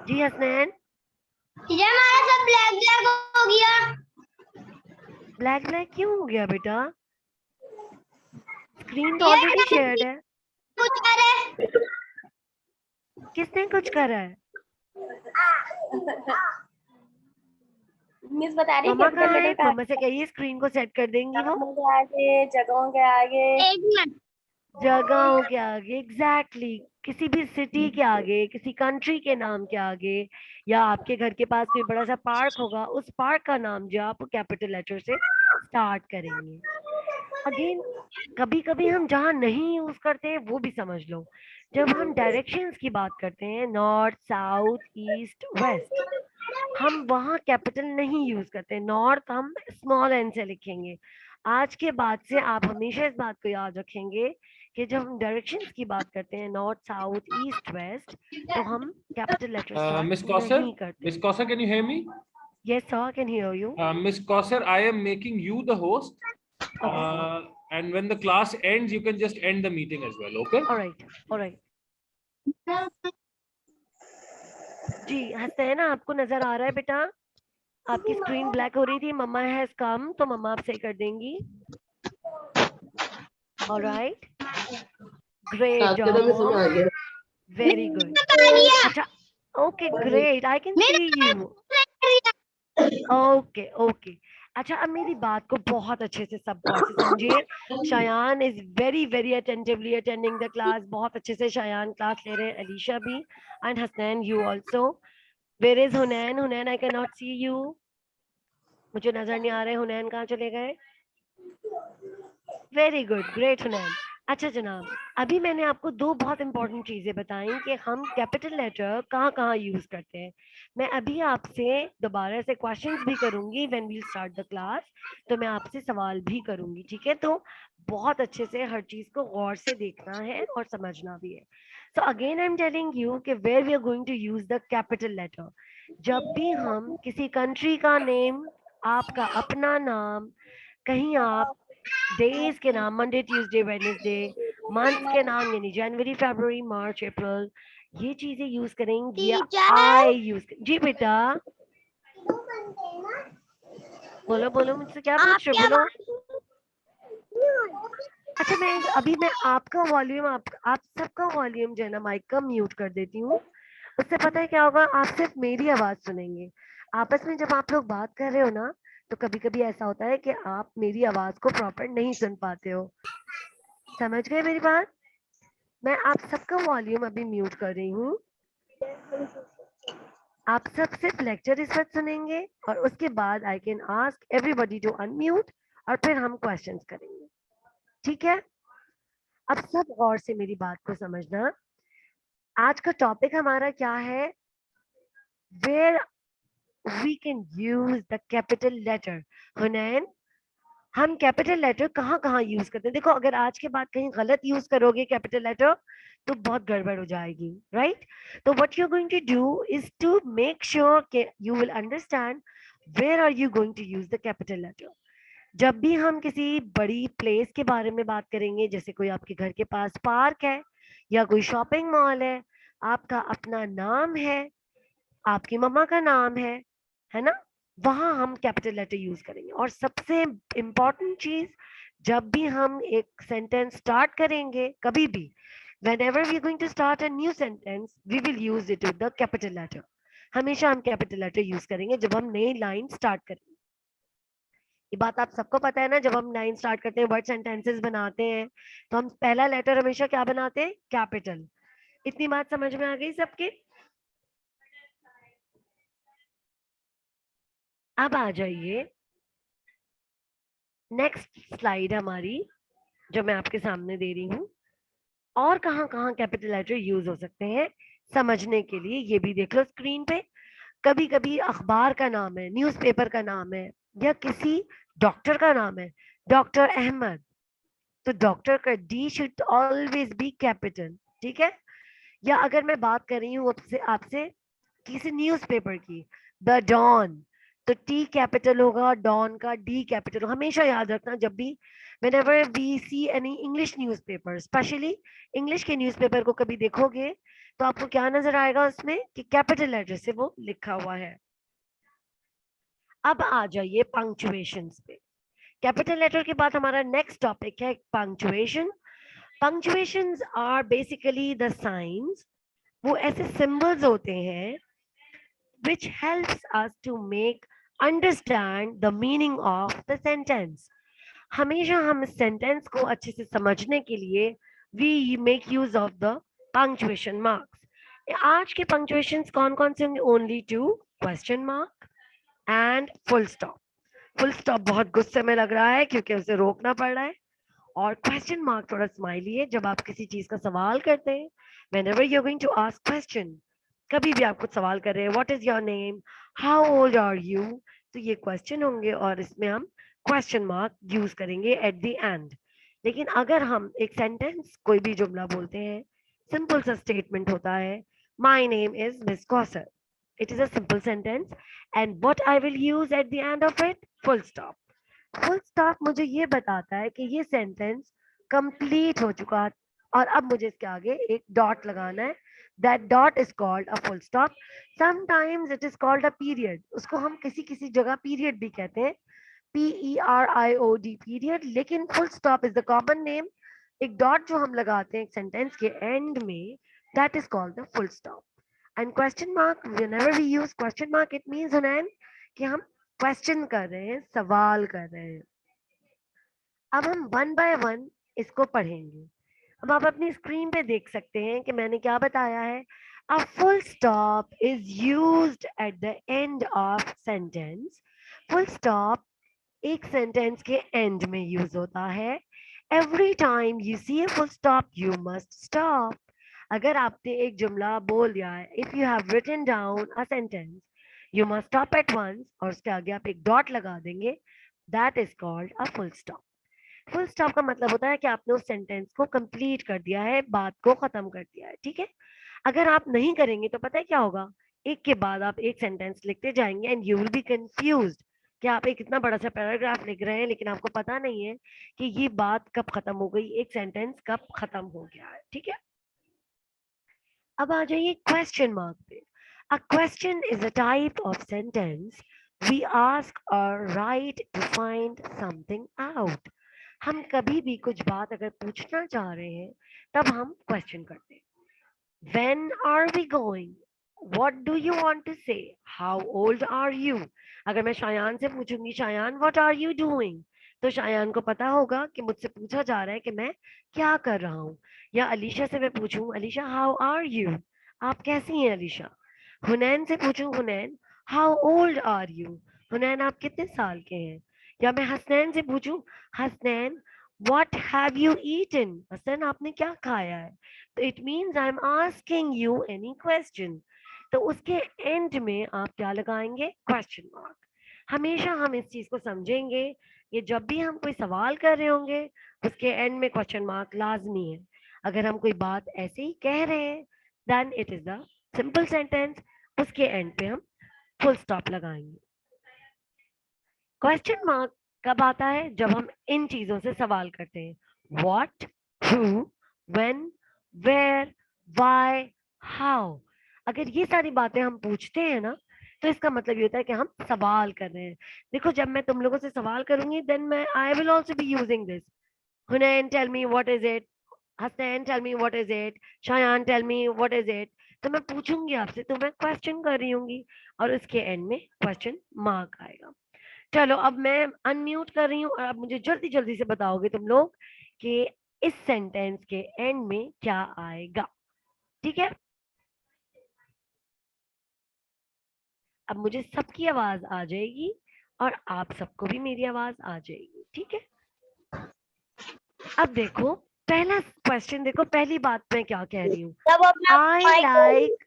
जी हसनैन।
हमारा सब ब्लैक ब्लैक हो गया।
ब्लैक ब्लैक क्यों हो गया बेटा? स्क्रीन तो ऑलरेडी शेयर्ड है।
कुछ करे।
किसने कुछ करा है?
मिस बता रही
मम्मा
कैपिटल
कहाँ है?
लेटर का
मम्मा से कहिए स्क्रीन को सेट कर देंगी वो।
नामों के आगे, जगहों के आगे।
एक मिनट।
जगहों के आगे, एग्जैक्टली किसी भी सिटी के आगे, किसी कंट्री के नाम के आगे, या आपके घर के पास कोई बड़ा सा पार्क होगा, उस पार्क का नाम जो आप कैपिटल लेटर से स्टार्ट करेंगे। अगेन कभी कभी हम जहाँ नहीं यूज करते हैं वो भी समझ लो। जब हम डायरेक्शंस की बात करते हैं, नॉर्थ साउथ ईस्ट वेस्ट, हम वहाँ कैपिटल नहीं यूज करते। नॉर्थ हम स्मॉल एन से लिखेंगे। आज के बाद से आप हमेशा इस बात को याद रखेंगे कि जब हम डायरेक्शंस की बात करते हैं, नॉर्थ साउथ ईस्ट वेस्ट, तो हम capital letter start
Miss Kausar,
नहीं करते।
Miss Kausar, can you hear me?
Yes sir, I can hear you.
Miss Kausar, I am making you the host. And when the class ends, you can just end the meeting as well, okay?
Alright alright. जी हसनैन, आपको नजर आ रहा है बेटा? आपकी screen black हो रही थी, मम्मा हैज कम, तो मम्मा आप सही कर देंगी। Alright, great job, very good. अच्छा, okay great, I can see you. Okay okay. अच्छा, अब मेरी बात को बहुत अच्छे से सब गौर से समझिए। Shayan is very very attentively attending the class. बहुत अच्छे से शयान क्लास ले रहे हैं, अलीशा भी, and Hasnain you also. Where is Hunain? Hunain, I can not see you, मुझे नजर नहीं आ रहे। हुनैन कहाँ चले गए? Very good, great Hunain. अच्छा जनाब, अभी मैंने आपको दो बहुत इंपॉर्टेंट चीजें बताई कि हम कैपिटल लेटर कहाँ कहाँ यूज करते हैं। मैं अभी आपसे दोबारा से क्वेश्चंस भी करूंगी when we start the class, तो मैं आपसे सवाल भी करूंगी, ठीक है? तो बहुत अच्छे से हर चीज को गौर से देखना है और समझना भी है। So again I am telling you कि where we are going to use the capital letter. जब भी हम किसी कंट्री का नेम, आपका अपना नाम, कहीं आप डेज के नाम, मंडे ट्यूसडे वेडनेसडे, मंथ्स के नाम यानी जनवरी फरवरी मार्च अप्रैल, ये चीजें यूज करेंगे, या आई यूज जी बेटा बोलो बोलो, मुझसे क्या पूछ रहे हो, बोलो। अच्छा, मैं आपका वॉल्यूम, आप सबका वॉल्यूम जो है ना माइक का म्यूट कर देती हूँ। उससे पता है क्या होगा, आप सिर्फ मेरी आवाज सुनेंगे। आपस में जब आप लोग बात कर रहे हो ना, तो कभी कभी ऐसा होता है कि आप मेरी आवाज को प्रॉपर नहीं सुन पाते हो। समझ गए मेरी बात? मैं आप सबका वॉल्यूम अभी म्यूट कर रही हूँ। आप सब सिर्फ लेक्चर इस वक्त सुनेंगे, और उसके बाद I can ask everybody to unmute, और फिर हम क्वेश्चंस करेंगे, ठीक है? अब सब गौर से मेरी बात को समझना। आज का टॉपिक हमारा क्या है? Where we can use the capital letter. Hunain, हम कैपिटल लेटर कहाँ कहाँ यूज करते हैं? देखो, अगर आज के बाद कहीं गलत यूज करोगे कैपिटल लेटर तो बहुत गड़बड़ हो जाएगी, राइट? तो what you are going to do is to make sure कि you will understand where are you going to use the capital letter. जब भी हम किसी बड़ी प्लेस के बारे में बात करेंगे, जैसे कोई आपके घर के पास पार्क है या कोई शॉपिंग मॉल है, आपका अपना नाम है, आपकी मम्मा का नाम है ना, वहां हम कैपिटल लेटर यूज करेंगे। और सबसे इंपॉर्टेंट चीज, जब भी हम एक सेंटेंस स्टार्ट करेंगे, कभी भी whenever we are going to start a new sentence, we will use it with the capital letter. हमेशा हम कैपिटल लेटर यूज करेंगे जब हम नई लाइन स्टार्ट करेंगे। ये बात आप सबको पता है ना, जब हम लाइन स्टार्ट करते हैं, वर्ड सेंटेंसेस बनाते हैं, तो हम पहला लेटर हमेशा क्या बनाते हैं? कैपिटल। इतनी बात समझ में आ गई सबके? अब आ जाइए नेक्स्ट स्लाइड हमारी, जो मैं आपके सामने दे रही हूँ। और कहाँ कहाँ कैपिटल लेटर यूज हो सकते हैं समझने के लिए, ये भी देख लो स्क्रीन पे। कभी कभी अखबार का नाम है, न्यूज़पेपर का नाम है, या किसी डॉक्टर का नाम है, डॉक्टर अहमद, तो डॉक्टर का D should always be capital, ठीक है? या अगर मैं बात कर रही हूँ आपसे किसी न्यूज़पेपर की, द डॉन, तो टी कैपिटल होगा, डॉन का डी कैपिटल। हमेशा याद रखना, जब भी whenever we see any English newspaper, specially English के न्यूज़पेपर को कभी देखोगे, तो आपको क्या नजर आएगा उसमें कि कैपिटल लेटर से वो लिखा हुआ है। अब आ जाइए पंक्चुएशंस पे। कैपिटल लेटर के बाद हमारा नेक्स्ट टॉपिक है punctuation. Punctuations are basically the signs, वो ऐसे सिंबल्स होते हैं which helps us to make understand the meaning of the sentence. हमेशा हम सेंटेंस को अच्छे से समझने के लिए we make use of the punctuation marks. आज के punctuations कौन कौन से होंगे? Only two, question mark and full stop. Full stop बहुत गुस्से में लग रहा है क्योंकि उसे रोकना पड़ रहा है, और क्वेश्चन मार्क थोड़ा स्माइली है जब आप किसी चीज का सवाल करते हैं. Whenever you're going to ask question, कभी भी आप कुछ सवाल कर रहे हैं, what is your name, how old are you, तो ये क्वेश्चन होंगे और इसमें हम क्वेश्चन मार्क यूज करेंगे एट द एंड. लेकिन अगर हम एक सेंटेंस कोई भी जुमला बोलते हैं, सिंपल सा स्टेटमेंट होता है, my name is Miss Kausar. It is a simple sentence and what I will use at the end of it, full stop. Full stop मुझे ये बताता है कि ये सेंटेंस कंप्लीट हो चुका है और अब मुझे इसके आगे एक डॉट लगाना है. That dot is called a full stop. Sometimes it is called a period. उसको हम किसी किसी जगह पीरियड भी कहते हैं, PERIOD पीरियड. लेकिन full stop is the common name. एक डॉट जो हम लगाते हैं एक सेंटेंस के एंड में, that is called the full stop. And question mark, whenever we use question mark, it means कि हम क्वेश्चन कर रहे हैं, सवाल कर रहे हैं. अब हम वन बाय वन इसको पढ़ेंगे. अब आप अपनी स्क्रीन पे देख सकते हैं कि मैंने क्या बताया है. A full stop is used at the end of sentence. Full stop एक सेंटेंस के एंड में यूज होता है. Every time you see a full stop you must stop. अगर आपने एक जुमला बोल दिया है, if you have written down a sentence, you must stop at once, और उसके आगे आप एक डॉट लगा देंगे. That is called a full stop. Full stop का मतलब होता है कि आपने उस सेंटेंस को कंप्लीट कर दिया है, बात को खत्म कर दिया है. ठीक है. अगर आप नहीं करेंगे तो पता है क्या होगा, एक के बाद आप एक सेंटेंस लिखते जाएंगे and you will be confused कि आप एक इतना बड़ा सा पैराग्राफ लिख रहे हैं लेकिन आपको पता नहीं है कि ये बात कब खत्म हो गई, एक सेंटेंस कब खत्म हो गया है. ठीक है. अब आ जाइए क्वेश्चन मार्क पे. A question is a type of sentence we ask or write to find something out. हम कभी भी कुछ बात अगर पूछना चाह रहे हैं तब हम क्वेश्चन करते हैं. When are we going? What do you want to say? How old are you? अगर मैं शायान से पूछूंगी, Shayan what are you doing? तो शायान को पता होगा कि मुझसे पूछा जा रहा है कि मैं क्या कर रहा हूँ. या अलीशा से मैं पूछूं, अलीशा how are you? आप कैसी हैं अलीशा. हुनैन से पूछूं, हुनैन हाउ ओल्ड आर यू? हुनैन आप कितने साल के हैं. या मैं हसनैन से पूछूं, Hasnain what have you eaten? Hasnain आपने क्या खाया है. तो it means I am asking you any question. तो उसके एंड में आप क्या लगाएंगे, क्वेश्चन मार्क. हमेशा हम इस चीज को समझेंगे, ये जब भी हम कोई सवाल कर रहे होंगे उसके एंड में क्वेश्चन मार्क लाजमी है. अगर हम कोई बात ऐसे ही कह रहे हैं then it is the simple sentence, उसके एंड पे हम फुल स्टॉप लगाएंगे. क्वेश्चन मार्क कब आता है, जब हम इन चीजों से सवाल करते हैं. What, who, when, where, why, how. अगर ये सारी बातें हम पूछते हैं ना तो इसका मतलब ये होता है कि हम सवाल कर रहे हैं. देखो जब मैं तुम लोगों से सवाल करूंगी देन मैं I will also be using this. Hunain tell me what is it, Hasnain tell me what is it, Shayan tell me what is it. तो मैं पूछूंगी आपसे तो मैं क्वेश्चन कर रही होंगी और उसके एंड में क्वेश्चन मार्क आएगा. चलो अब मैं अनम्यूट कर रही हूँ और अब मुझे जल्दी जल्दी से बताओगे तुम लोग कि इस सेंटेंस के एंड में क्या आएगा. ठीक है. अब मुझे सबकी आवाज आ जाएगी और आप सबको भी मेरी आवाज आ जाएगी. ठीक है. अब देखो पहला क्वेश्चन, देखो पहली बात मैं क्या कह रही हूँ. I like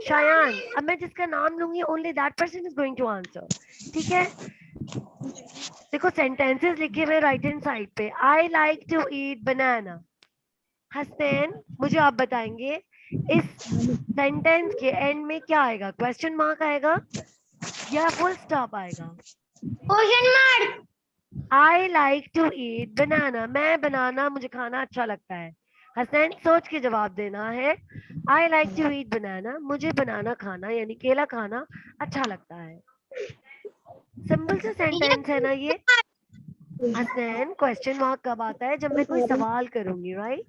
Shayan. अब मैं जिसका नाम लूंगी only that person is going to answer. ठीक है. देखो सेंटेंसेस लिखे हुए राइट हैंड साइड पे. आई लाइक टू ईट बनाना. हसनैन मुझे आप बताएंगे इस सेंटेंस के एंड में क्या आएगा, क्वेश्चन मार्क आएगा या फुल स्टॉप आएगा.
Question mark.
I like to eat banana. मैं बनाना मुझे खाना अच्छा लगता है. हसनैन सोच के जवाब देना है. आई लाइक टू ईट बनाना, मुझे बनाना खाना यानी केला खाना अच्छा लगता है. सिंपल सा सेंटेंस है ना ये. हसनैन क्वेश्चन मार्क कब आता है, जब मैं कोई सवाल करूंगी. Right.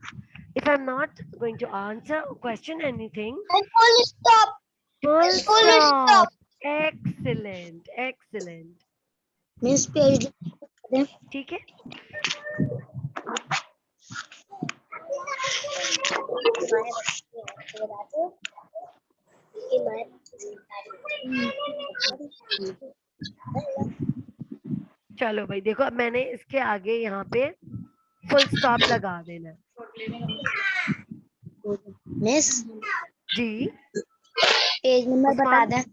If I am not going to answer question anything,
full stop.
Full stop. Excellent excellent.
Miss PhD.
ठीक है. चलो भाई देखो, अब मैंने इसके आगे यहाँ पे फुल स्टॉप लगा देना है।
मिस
जी
पेज नंबर बता दें।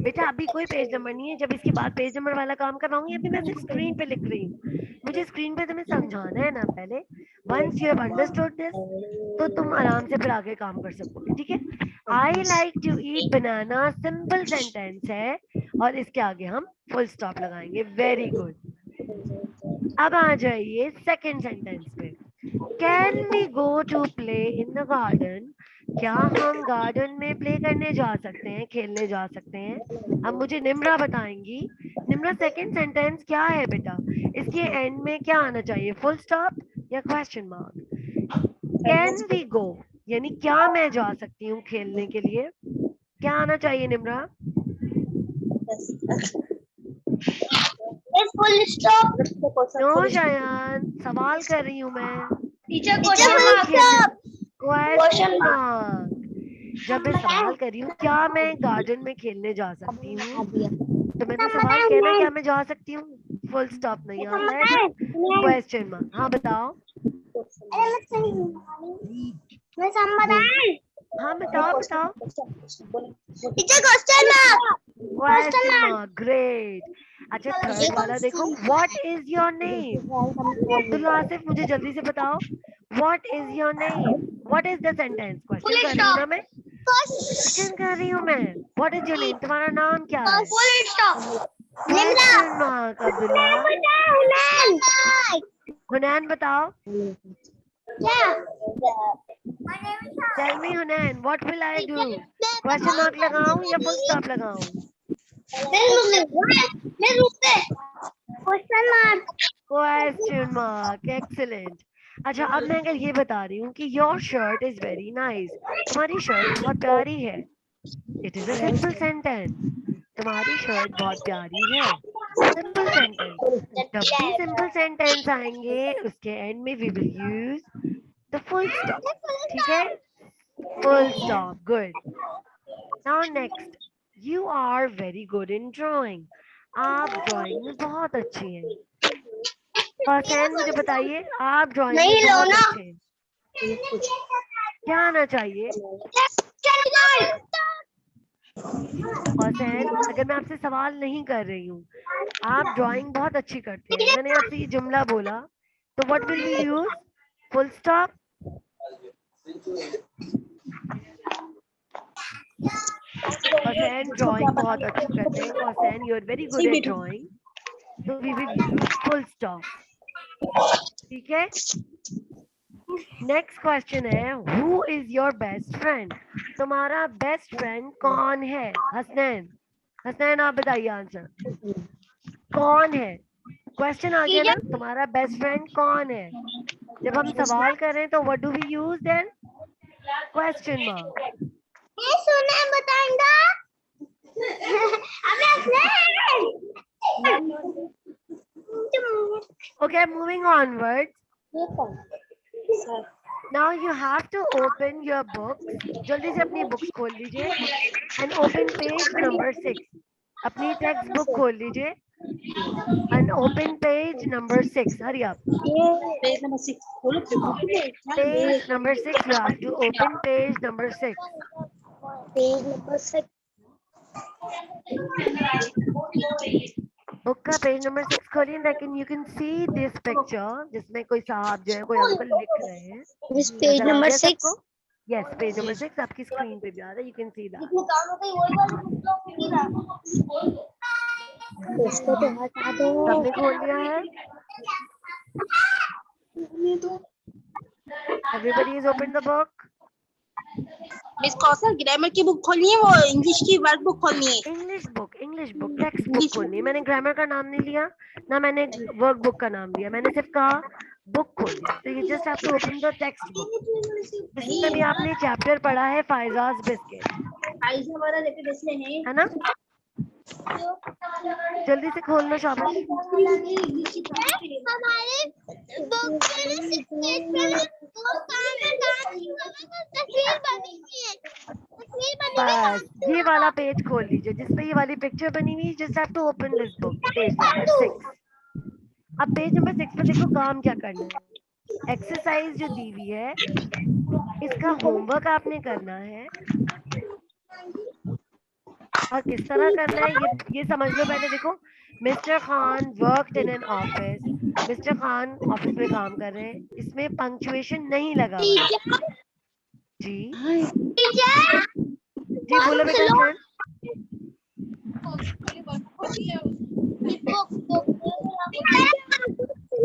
बेटा अभी कोई पेज नंबर नहीं है, जब इसके बाद पेज नंबर वाला काम करवाऊंगी, अभी मैं सिर्फ स्क्रीन पे लिख रही हूँ। मुझे स्क्रीन पे तुम्हें समझाना है ना पहले। Once you have understood this तो तुम आराम से फिर आगे काम कर सकोगे, ठीक है। I like to eat banana simple sentence है और इसके आगे हम फुल स्टॉप लगाएंगे। Very good. अब आ जाइए सेकंड सेंटेंस पे। Can we go to play in the garden? क्या हम गार्डन में प्ले करने जा सकते हैं, खेलने जा सकते हैं? अब मुझे निम्रा बताएंगी। निम्रा सेकंड सेंटेंस क्या है बेटा? इसके एंड में क्या आना चाहिए, फुल स्टॉप या question mark? Can we go यानी क्या मैं जा सकती हूँ खेलने के लिए, क्या आना चाहिए Nimra?
Full stop.
No Shayan, सवाल कर रही हूँ मैं।
Teacher
question mark. जब मैं सवाल कर रही हूँ क्या मैं गार्डन में खेलने जा सकती हूँ, तो मैंने सवाल कहना क्या मैं जा सकती हूँ, फुल स्टॉप नहीं आता है, क्वेश्चन मार्क। हाँ बताओ। हाँ बताओ बताओ।
Teacher question
mark, great. अच्छा थर्ड वाला देखो, what is your name? Abdullah Asif मुझे जल्दी से बताओ, what is your name? What is the sentence? Question कर रही हूँ ना मैं, क्वेश्चन कर रही हूँ मैं। What is your name? तुम्हारा नाम क्या है? Question mark. अब्दुल्ला। हुनैन बताओ। Tell me Hunain, what will I do? Question mark लगाऊं या फुल स्टॉप लगाऊं? Question mark, excellent. अच्छा अब मैं अगर ये बता रही हूँ कि your shirt is very nice, तुम्हारी शर्ट बहुत प्यारी है, it is a simple sentence. तुम्हारी शर्ट बहुत प्यारी है, सिंपल सेंटेंस। जब भी सिंपल सेंटेंस आएंगे उसके एंड में we will use the full stop, ठीक है। Full stop, good. Now next, you are very good in drawing. आप ड्राइंग में बहुत अच्छी हैं। हसैन मुझे बताइए, आप ड्राइंग में बहुत अच्छे हैं, क्या आना चाहिए? हसैन अगर मैं आपसे सवाल नहीं कर रही हूँ, आप ड्राइंग बहुत अच्छी करते हैं, मैंने आपसे ये जुमला बोला, तो what will we use? Full stop. Hasain drawing बहुत अच्छी करते हैं, Hasain you are very good at drawing, तो we will use full stop, ठीक है। नेक्स्ट क्वेश्चन है, who is your best friend? तुम्हारा बेस्ट फ्रेंड कौन है? हसनैन, हसनैन आप बताइए आंसर, कौन है? क्वेश्चन आ गया ना, तुम्हारा बेस्ट फ्रेंड कौन है? जब हम सवाल करें तो what do we use then? Question mark.
सुना बताएंगा।
Okay, moving onwards. Now you have to open your books. जल्दी से अपनी बुक्स खोल लीजिए and open page number 6. अपनी टेक्स्ट बुक खोल लीजिए and open page number 6. Hurry up.
Page number 6 खोलो।
Page number 6. You have to open page number 6.
Page number 6।
Book का पेज नंबर 6 खोलिए, लेकिन you can see this picture जिसमें कोई साहब जो है कोई अंकल लिख रहे हैं।
This page number 6।
Yes page number 6 आपकी स्क्रीन पे भी आ रहा है, यू कैन सी दैट।
इसको तो हटा दो।
सबने खोल लिया है? Everybody is open the book.
Miss Kaushal grammar की बुक खोलनी है, वो इंग्लिश की वर्कबुक खोलनी है।
इंग्लिश बुक टेक्स्ट बुक खोलनी है। मैंने ग्रामर का नाम नहीं लिया ना, मैंने वर्क बुक का नाम लिया, मैंने सिर्फ कहा बुक खोली। तो you just have to open the textbook. इसमें भी आपने चैप्टर पढ़ा है फाइजाज बिस्किट, है ना? जल्दी से खोलना शाबाश।
हमारे बुक तस्वीर बनी हुई है, तस्वीर बनी हुई है।
बस ये वाला पेज खोल लीजिए जिसपे ये वाली पिक्चर बनी हुई है. Just have to open this book, page number 6. अब पेज नंबर 6 पे देखो काम क्या करना है. एक्सरसाइज जो दी हुई है इसका होमवर्क आपने करना है. और किस तरह करना है ये समझ लो पहले. देखो, mister Khan worked in an office. Mister Khan office में काम कर रहे हैं. इसमें पंक्चुएशन नहीं लगा हुआ है. जी जी बोलो बेटा सर.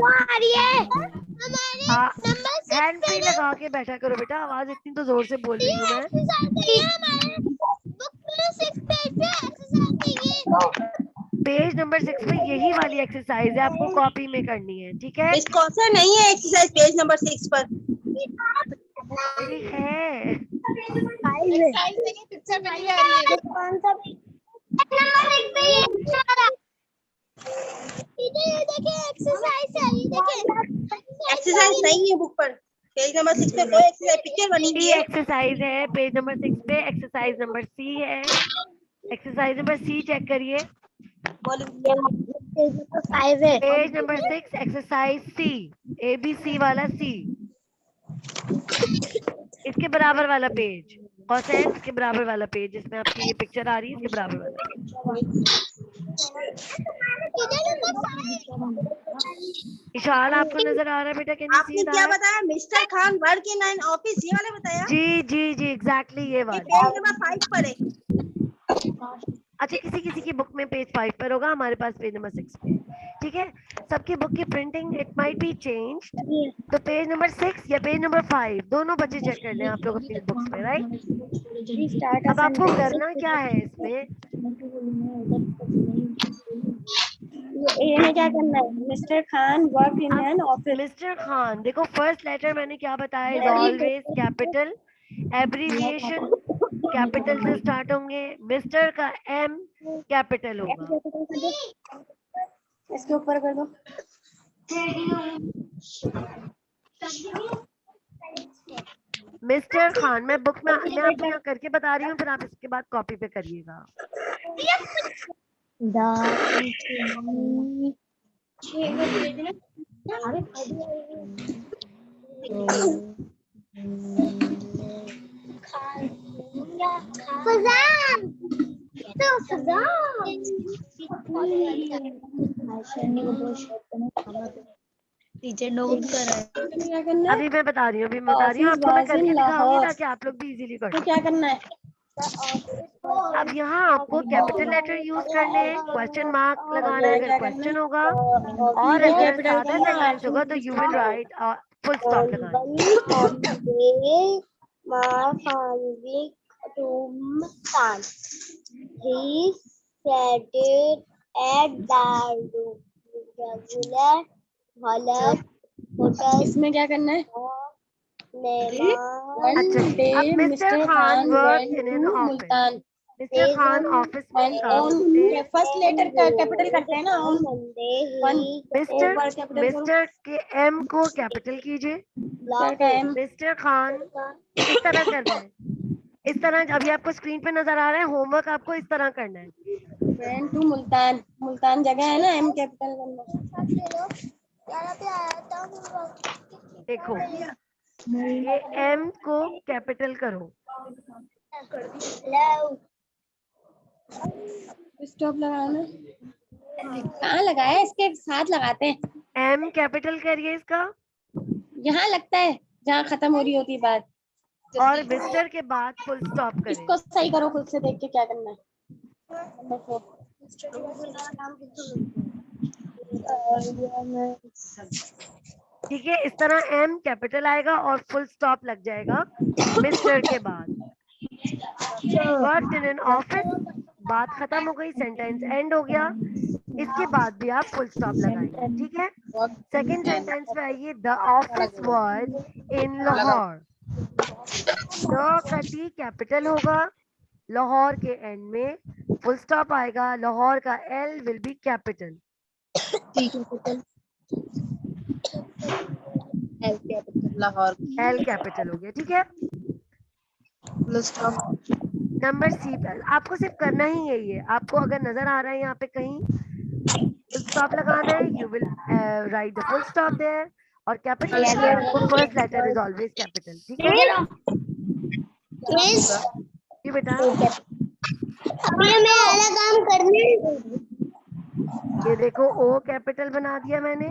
आ रही है हमारे नंबर
हैंड फ्री लगा के बैठा करो बेटा. आवाज इतनी तो जोर से बोल रही हूँ मैं. पेज नंबर 6 पे यही वाली एक्सरसाइज है, आपको कॉपी में करनी है. ठीक है.
मिस कौशल नहीं है एक्सरसाइज पेज नंबर 6 पर.
ये है.
एक्सरसाइज नहीं है बुक पर. पेज नंबर 6 पे कोई एक्सरसाइज पिक्चर बनी हुई
ये
है.
एक्सरसाइज है पेज नंबर 6 पे. एक्सरसाइज नंबर सी है. एक्सरसाइज नंबर सी चेक करिए. पेज नंबर 6 एक्सरसाइज सी. ABC वाला सी. इसके बराबर वाला पेज. कॉसेंट के बराबर वाला पेज जिसमें आपकी ये पिक्चर आ रही है, इसके बराबर वाला. इशान आपको नजर आ रहा है बेटा? कैन यू
आपने
सी
क्या
दैट?
बताया? Mister Khan work in an office, ये वाला बताया.
जी जी जी एग्जैक्टली ये
ये
वाला.
पेज नंबर 5 पर है.
अच्छा, किसी किसी की बुक में पेज 5 पर होगा, हमारे पास पेज नंबर 6 पे. ठीक है. सबकी बुक की printing it might be change. तो पेज नंबर 6 या पेज नंबर 5 दोनों बच्चे चेक कर लें आप लोग अपनी बुक्स में. राइट. अब आपको करना क्या है इसमें?
में क्या करना है? Mister Khan work in an office.
Mister Khan देखो, फर्स्ट लेटर मैंने क्या बताया is always capital. Abbreviation capital से स्टार्ट होंगे. मिस्टर का M कैपिटल होगा.
इसके ऊपर कर दो.
मिस्टर खान मैं बुक में मैं आपको यहाँ करके बता रही हूँ, फिर आप इसके बाद कॉपी पे करिएगा.
टीचर नोट कर रहा है.
अभी मैं बता रही हूँ आपको मैं करके दिखाऊंगी ताकि आप लोग भी इजीली कर
तो
सकें.
क्या करना है?
अब यहाँ आपको कैपिटल लेटर यूज करने हैं. क्वेश्चन मार्क लगाना है अगर क्वेश्चन होगा, और अगर सादा सेंटेंस होगा तो you will right full stop लगाना.
He studied at the regular hotel.
इसमें क्या करना है?
अच्छा, अब mister Khan work in an office.
Multan.
Mister Khan office में काम करते हैं.
फर्स्ट लेटर का कैपिटल करते हैं ना.
मिस्टर के M को कैपिटल कीजिए. मिस्टर खान इस तरह करना है. इस तरह अभी आपको स्क्रीन पे नजर आ रहा है. होमवर्क आपको इस तरह करना है.
Friend to Multan. मुल्तान जगह है ना, M कैपिटल करना.
देखो, ये M को कैपिटल करो.
स्टॉप लगाना. कहाँ लगाया? इसके साथ लगाते हैं.
M कैपिटल करिए इसका.
यहाँ लगता है जहाँ खत्म हो रही होती बात.
और मिस्टर के बाद फुल स्टॉप करें.
इसको सही करो खुद से देख के क्या करना है.
ठीक है, इस तरह M कैपिटल आएगा और फुल स्टॉप लग जाएगा मिस्टर के बाद. वर्कड इन एन ऑफिस, बात खत्म हो गई, सेंटेंस एंड हो गया. इसके बाद भी आप फुल स्टॉप लगाएंगे. ठीक है. सेकंड सेंटेंस पे आइए. The office was in Lahore. The का T कैपिटल होगा. लाहौर के एंड में फुल स्टॉप आएगा. लाहौर का L will be capital.
L capital Lahore,
L capital हो गया, ठीक है।
फुल स्टॉप,
नंबर सी पर आपको सिर्फ करना ही यही है। आपको अगर नजर आ रहा है यहाँ पे कहीं फुल स्टॉप लगाना है, you will write the full stop there, और कैपिटल लेटर आपको first letter is always capital, ठीक है।
मिस
ये बेटा
अभी हमें अलग काम करने हैं।
ये देखो ओ कैपिटल बना दिया मैंने,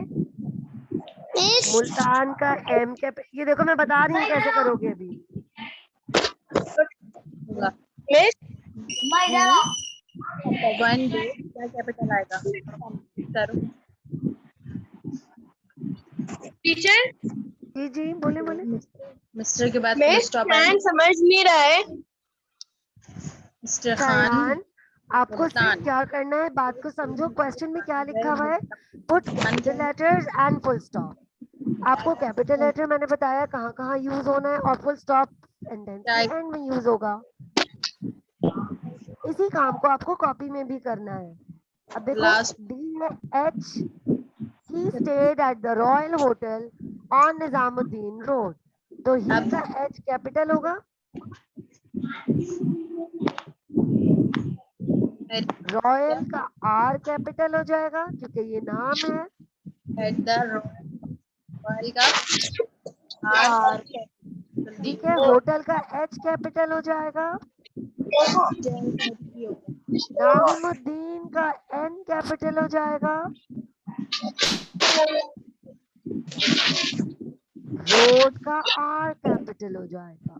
मिस
मुल्तान का एम कैपिटल, ये देखो मैं बता रही हूँ कैसे करोगे अभी।
मिस
वन डे क्या कैपिटल आएगा, करो।
टीचर
जी जी बोले बोले।
मिस्टर के बाद
मैं
फुल स्टॉप
खान
आएगा,
समझ नहीं रहा है।
मिस्टर खान,
सयान आपको सिर्फ
मुल्तान,
क्या करना है, बात को समझो। क्वेश्चन में क्या लिखा हुआ है, put capital letters and full stop. आपको कैपिटल लेटर मैंने बताया कहाँ कहाँ यूज होना है, और फुल स्टॉप सेंटेंस के एंड में यूज होगा। इसी काम को आपको कॉपी में भी करना है। अब देखो
Last.
DH he stayed at the Royal Hotel on Nizamuddin road, तो ही का H कैपिटल होगा, रॉयल का R कैपिटल हो जाएगा क्योंकि ये नाम है,
एट द रॉयल का आर,
ठीक है। होटल का H कैपिटल हो जाएगा, नाजिमुद्दीन का N कैपिटल हो जाएगा, रोड का R कैपिटल हो जाएगा,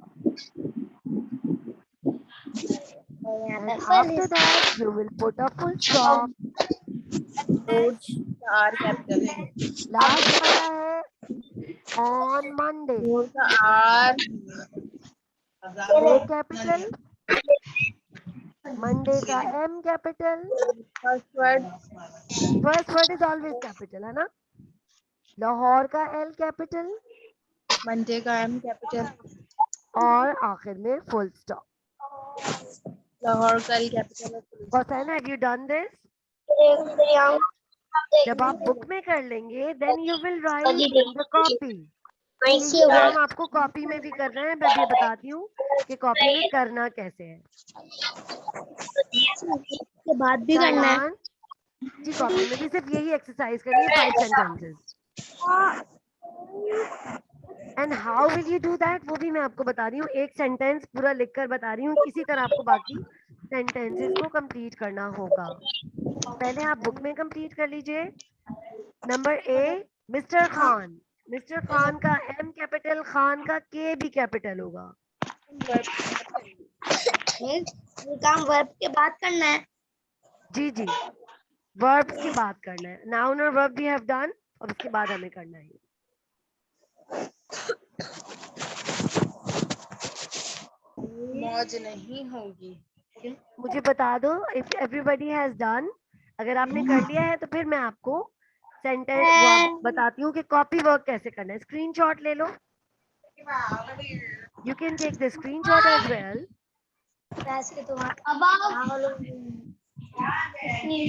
and after that you will put a full stop.
Are capital है,
लास्ट वाला है on Monday,
रोड का आर,
O कैपिटल, मंडे का M capital,
first word,
first word is always capital है ना, लाहौर का L कैपिटल,
मंडे का M capital,
और आखिर में फुल स्टॉप।
लाहौर का एल कैपिटल है,
Hossain, have you done this? जब आप बुक में कर लेंगे then you will write in the copy. ये काम आपको कॉपी में भी करना है, मैं भी बताती हूँ कि कॉपी में करना कैसे है।
के बाद भी करना है।
सयान, जी कॉपी में भी सिर्फ यही एक्सरसाइज करनी है, 5 sentences. And how will you do that, वो भी मैं आपको बता रही हूँ। एक सेंटेंस पूरा लिखकर बता रही हूँ, इसी तरह आपको बाकी सेंटेंसेस को कंप्लीट करना होगा। पहले आप बुक में कंप्लीट कर लीजिए। Number A, mister Khan, mister Khan का एम कैपिटल, खान का के भी कैपिटल होगा।
ये काम वर्ब के बाद करना है।
जी जी, वर्ब्स की बात करना है। नाउन और वर्ब भी हैव डन, और उसके बाद हमें करना है।
मौज नहीं होगी,
मुझे बता दो इफ एवरीबॉडी हैज डन। अगर आपने कर लिया है तो फिर मैं आपको सेंटेंस बताती हूँ कि कॉपी वर्क कैसे करना है। स्क्रीनशॉट ले लो, you can take the screenshot as well.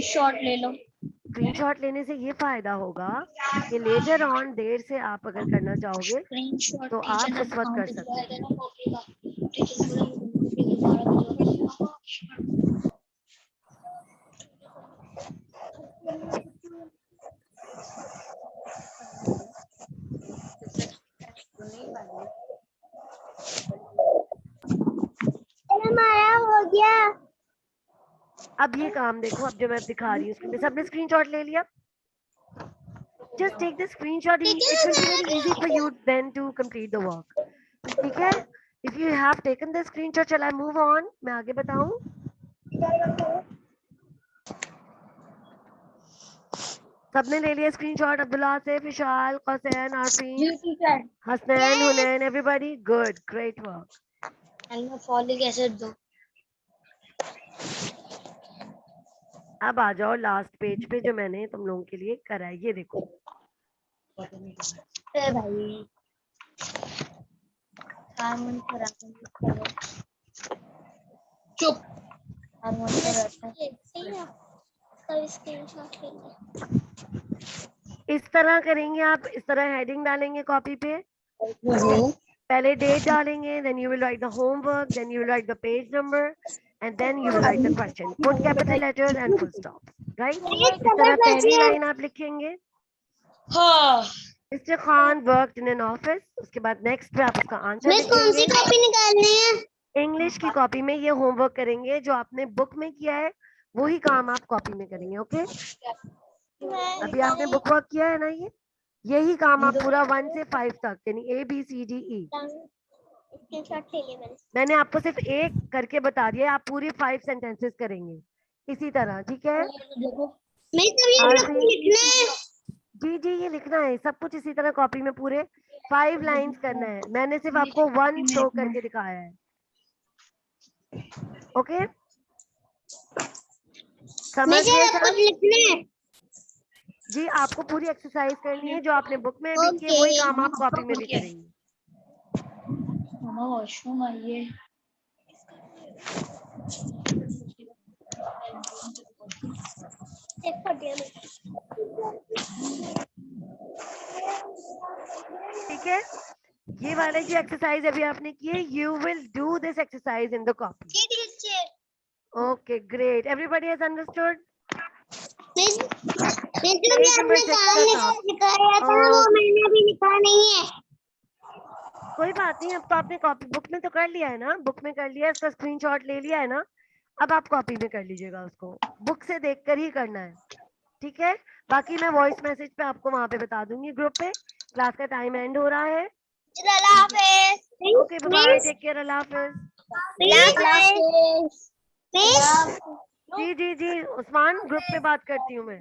Shot ले लो।
स्क्रीनशॉट लेने से ये फायदा होगा कि लेटर ऑन देर से आप अगर करना चाहोगे तो आप उस वक्त कर सकते हैं।
हमारा हो गया।
अब ये काम देखो, अब जो मैं दिखा रही हूँ उसमें सबने स्क्रीनशॉट ले लिया। Just take the screenshot. It will be very easy for you then to complete the work. ठीक है? If you have taken the screenshot, shall I move on? मैं आगे बताऊं? सबने ले लिया screenshot? Abdullah, Asif, Vishal, Qusain, Arfeen, Hasnain, Hunain, everybody? Good, great work.
Folic acid दो।
अब आ जाओ लास्ट पेज पे जो मैंने तुम लोगों के लिए करा है। ये देखो,
भाई चुप।
इस तरह करेंगे आप, इस तरह हेडिंग डालेंगे कॉपी पे, पहले डेट डालेंगे, then you will write the homework, then you will write the page number, and then you will write the question. Put capital letters and full stop. Right? इस तरह पहली लाइन आप लिखेंगे, Mr. Khan worked in an office. उसके बाद next पे आप उसका आंसर
मिस कौन सी
लिखेंगे।
कॉपी निकालनी है?
इंग्लिश की कॉपी में ये होमवर्क करेंगे, जो आपने बुक में किया है वही काम आप कॉपी में करेंगे। ओके, अभी आपने बुक वर्क किया है ना, यही काम आप पूरा 1 से 5 तक, यानी ABCDE, मैंने आपको सिर्फ एक करके बता दिया, आप पूरी 5 सेंटेंसेस करेंगे इसी तरह। ठीक है, जी जी ये लिखना है सब कुछ इसी तरह कॉपी में, पूरे 5 लाइंस करना है। मैंने सिर्फ आपको 1 शो करके दिखाया है। ओके, समझ गए सब? जी आपको पूरी एक्सरसाइज करनी है, जो आपने बुक में भी किया वही काम आप कॉपी में भी करेंगे।
वॉशरूम आइए।
ठीक है, ये वाले जो एक्सरसाइज अभी आपने किए, you will do this exercise in the copy. Okay great, everybody has understood? कोई बात नहीं, अब तो आपने कॉपी बुक में तो कर लिया है ना, बुक में कर लिया है, इसका स्क्रीनशॉट ले लिया है ना, अब आप कॉपी में कर लीजिएगा, उसको बुक से देखकर ही करना है। ठीक है, बाकी मैं वॉइस मैसेज पे आपको वहां पे बता दूंगी ग्रुप पे। क्लास का टाइम एंड हो रहा है। ओके बाय, टेक केयर, अल्लाह हाफिज। जी जी जी उस्मान, ग्रुप पे बात करती हूँ मैं।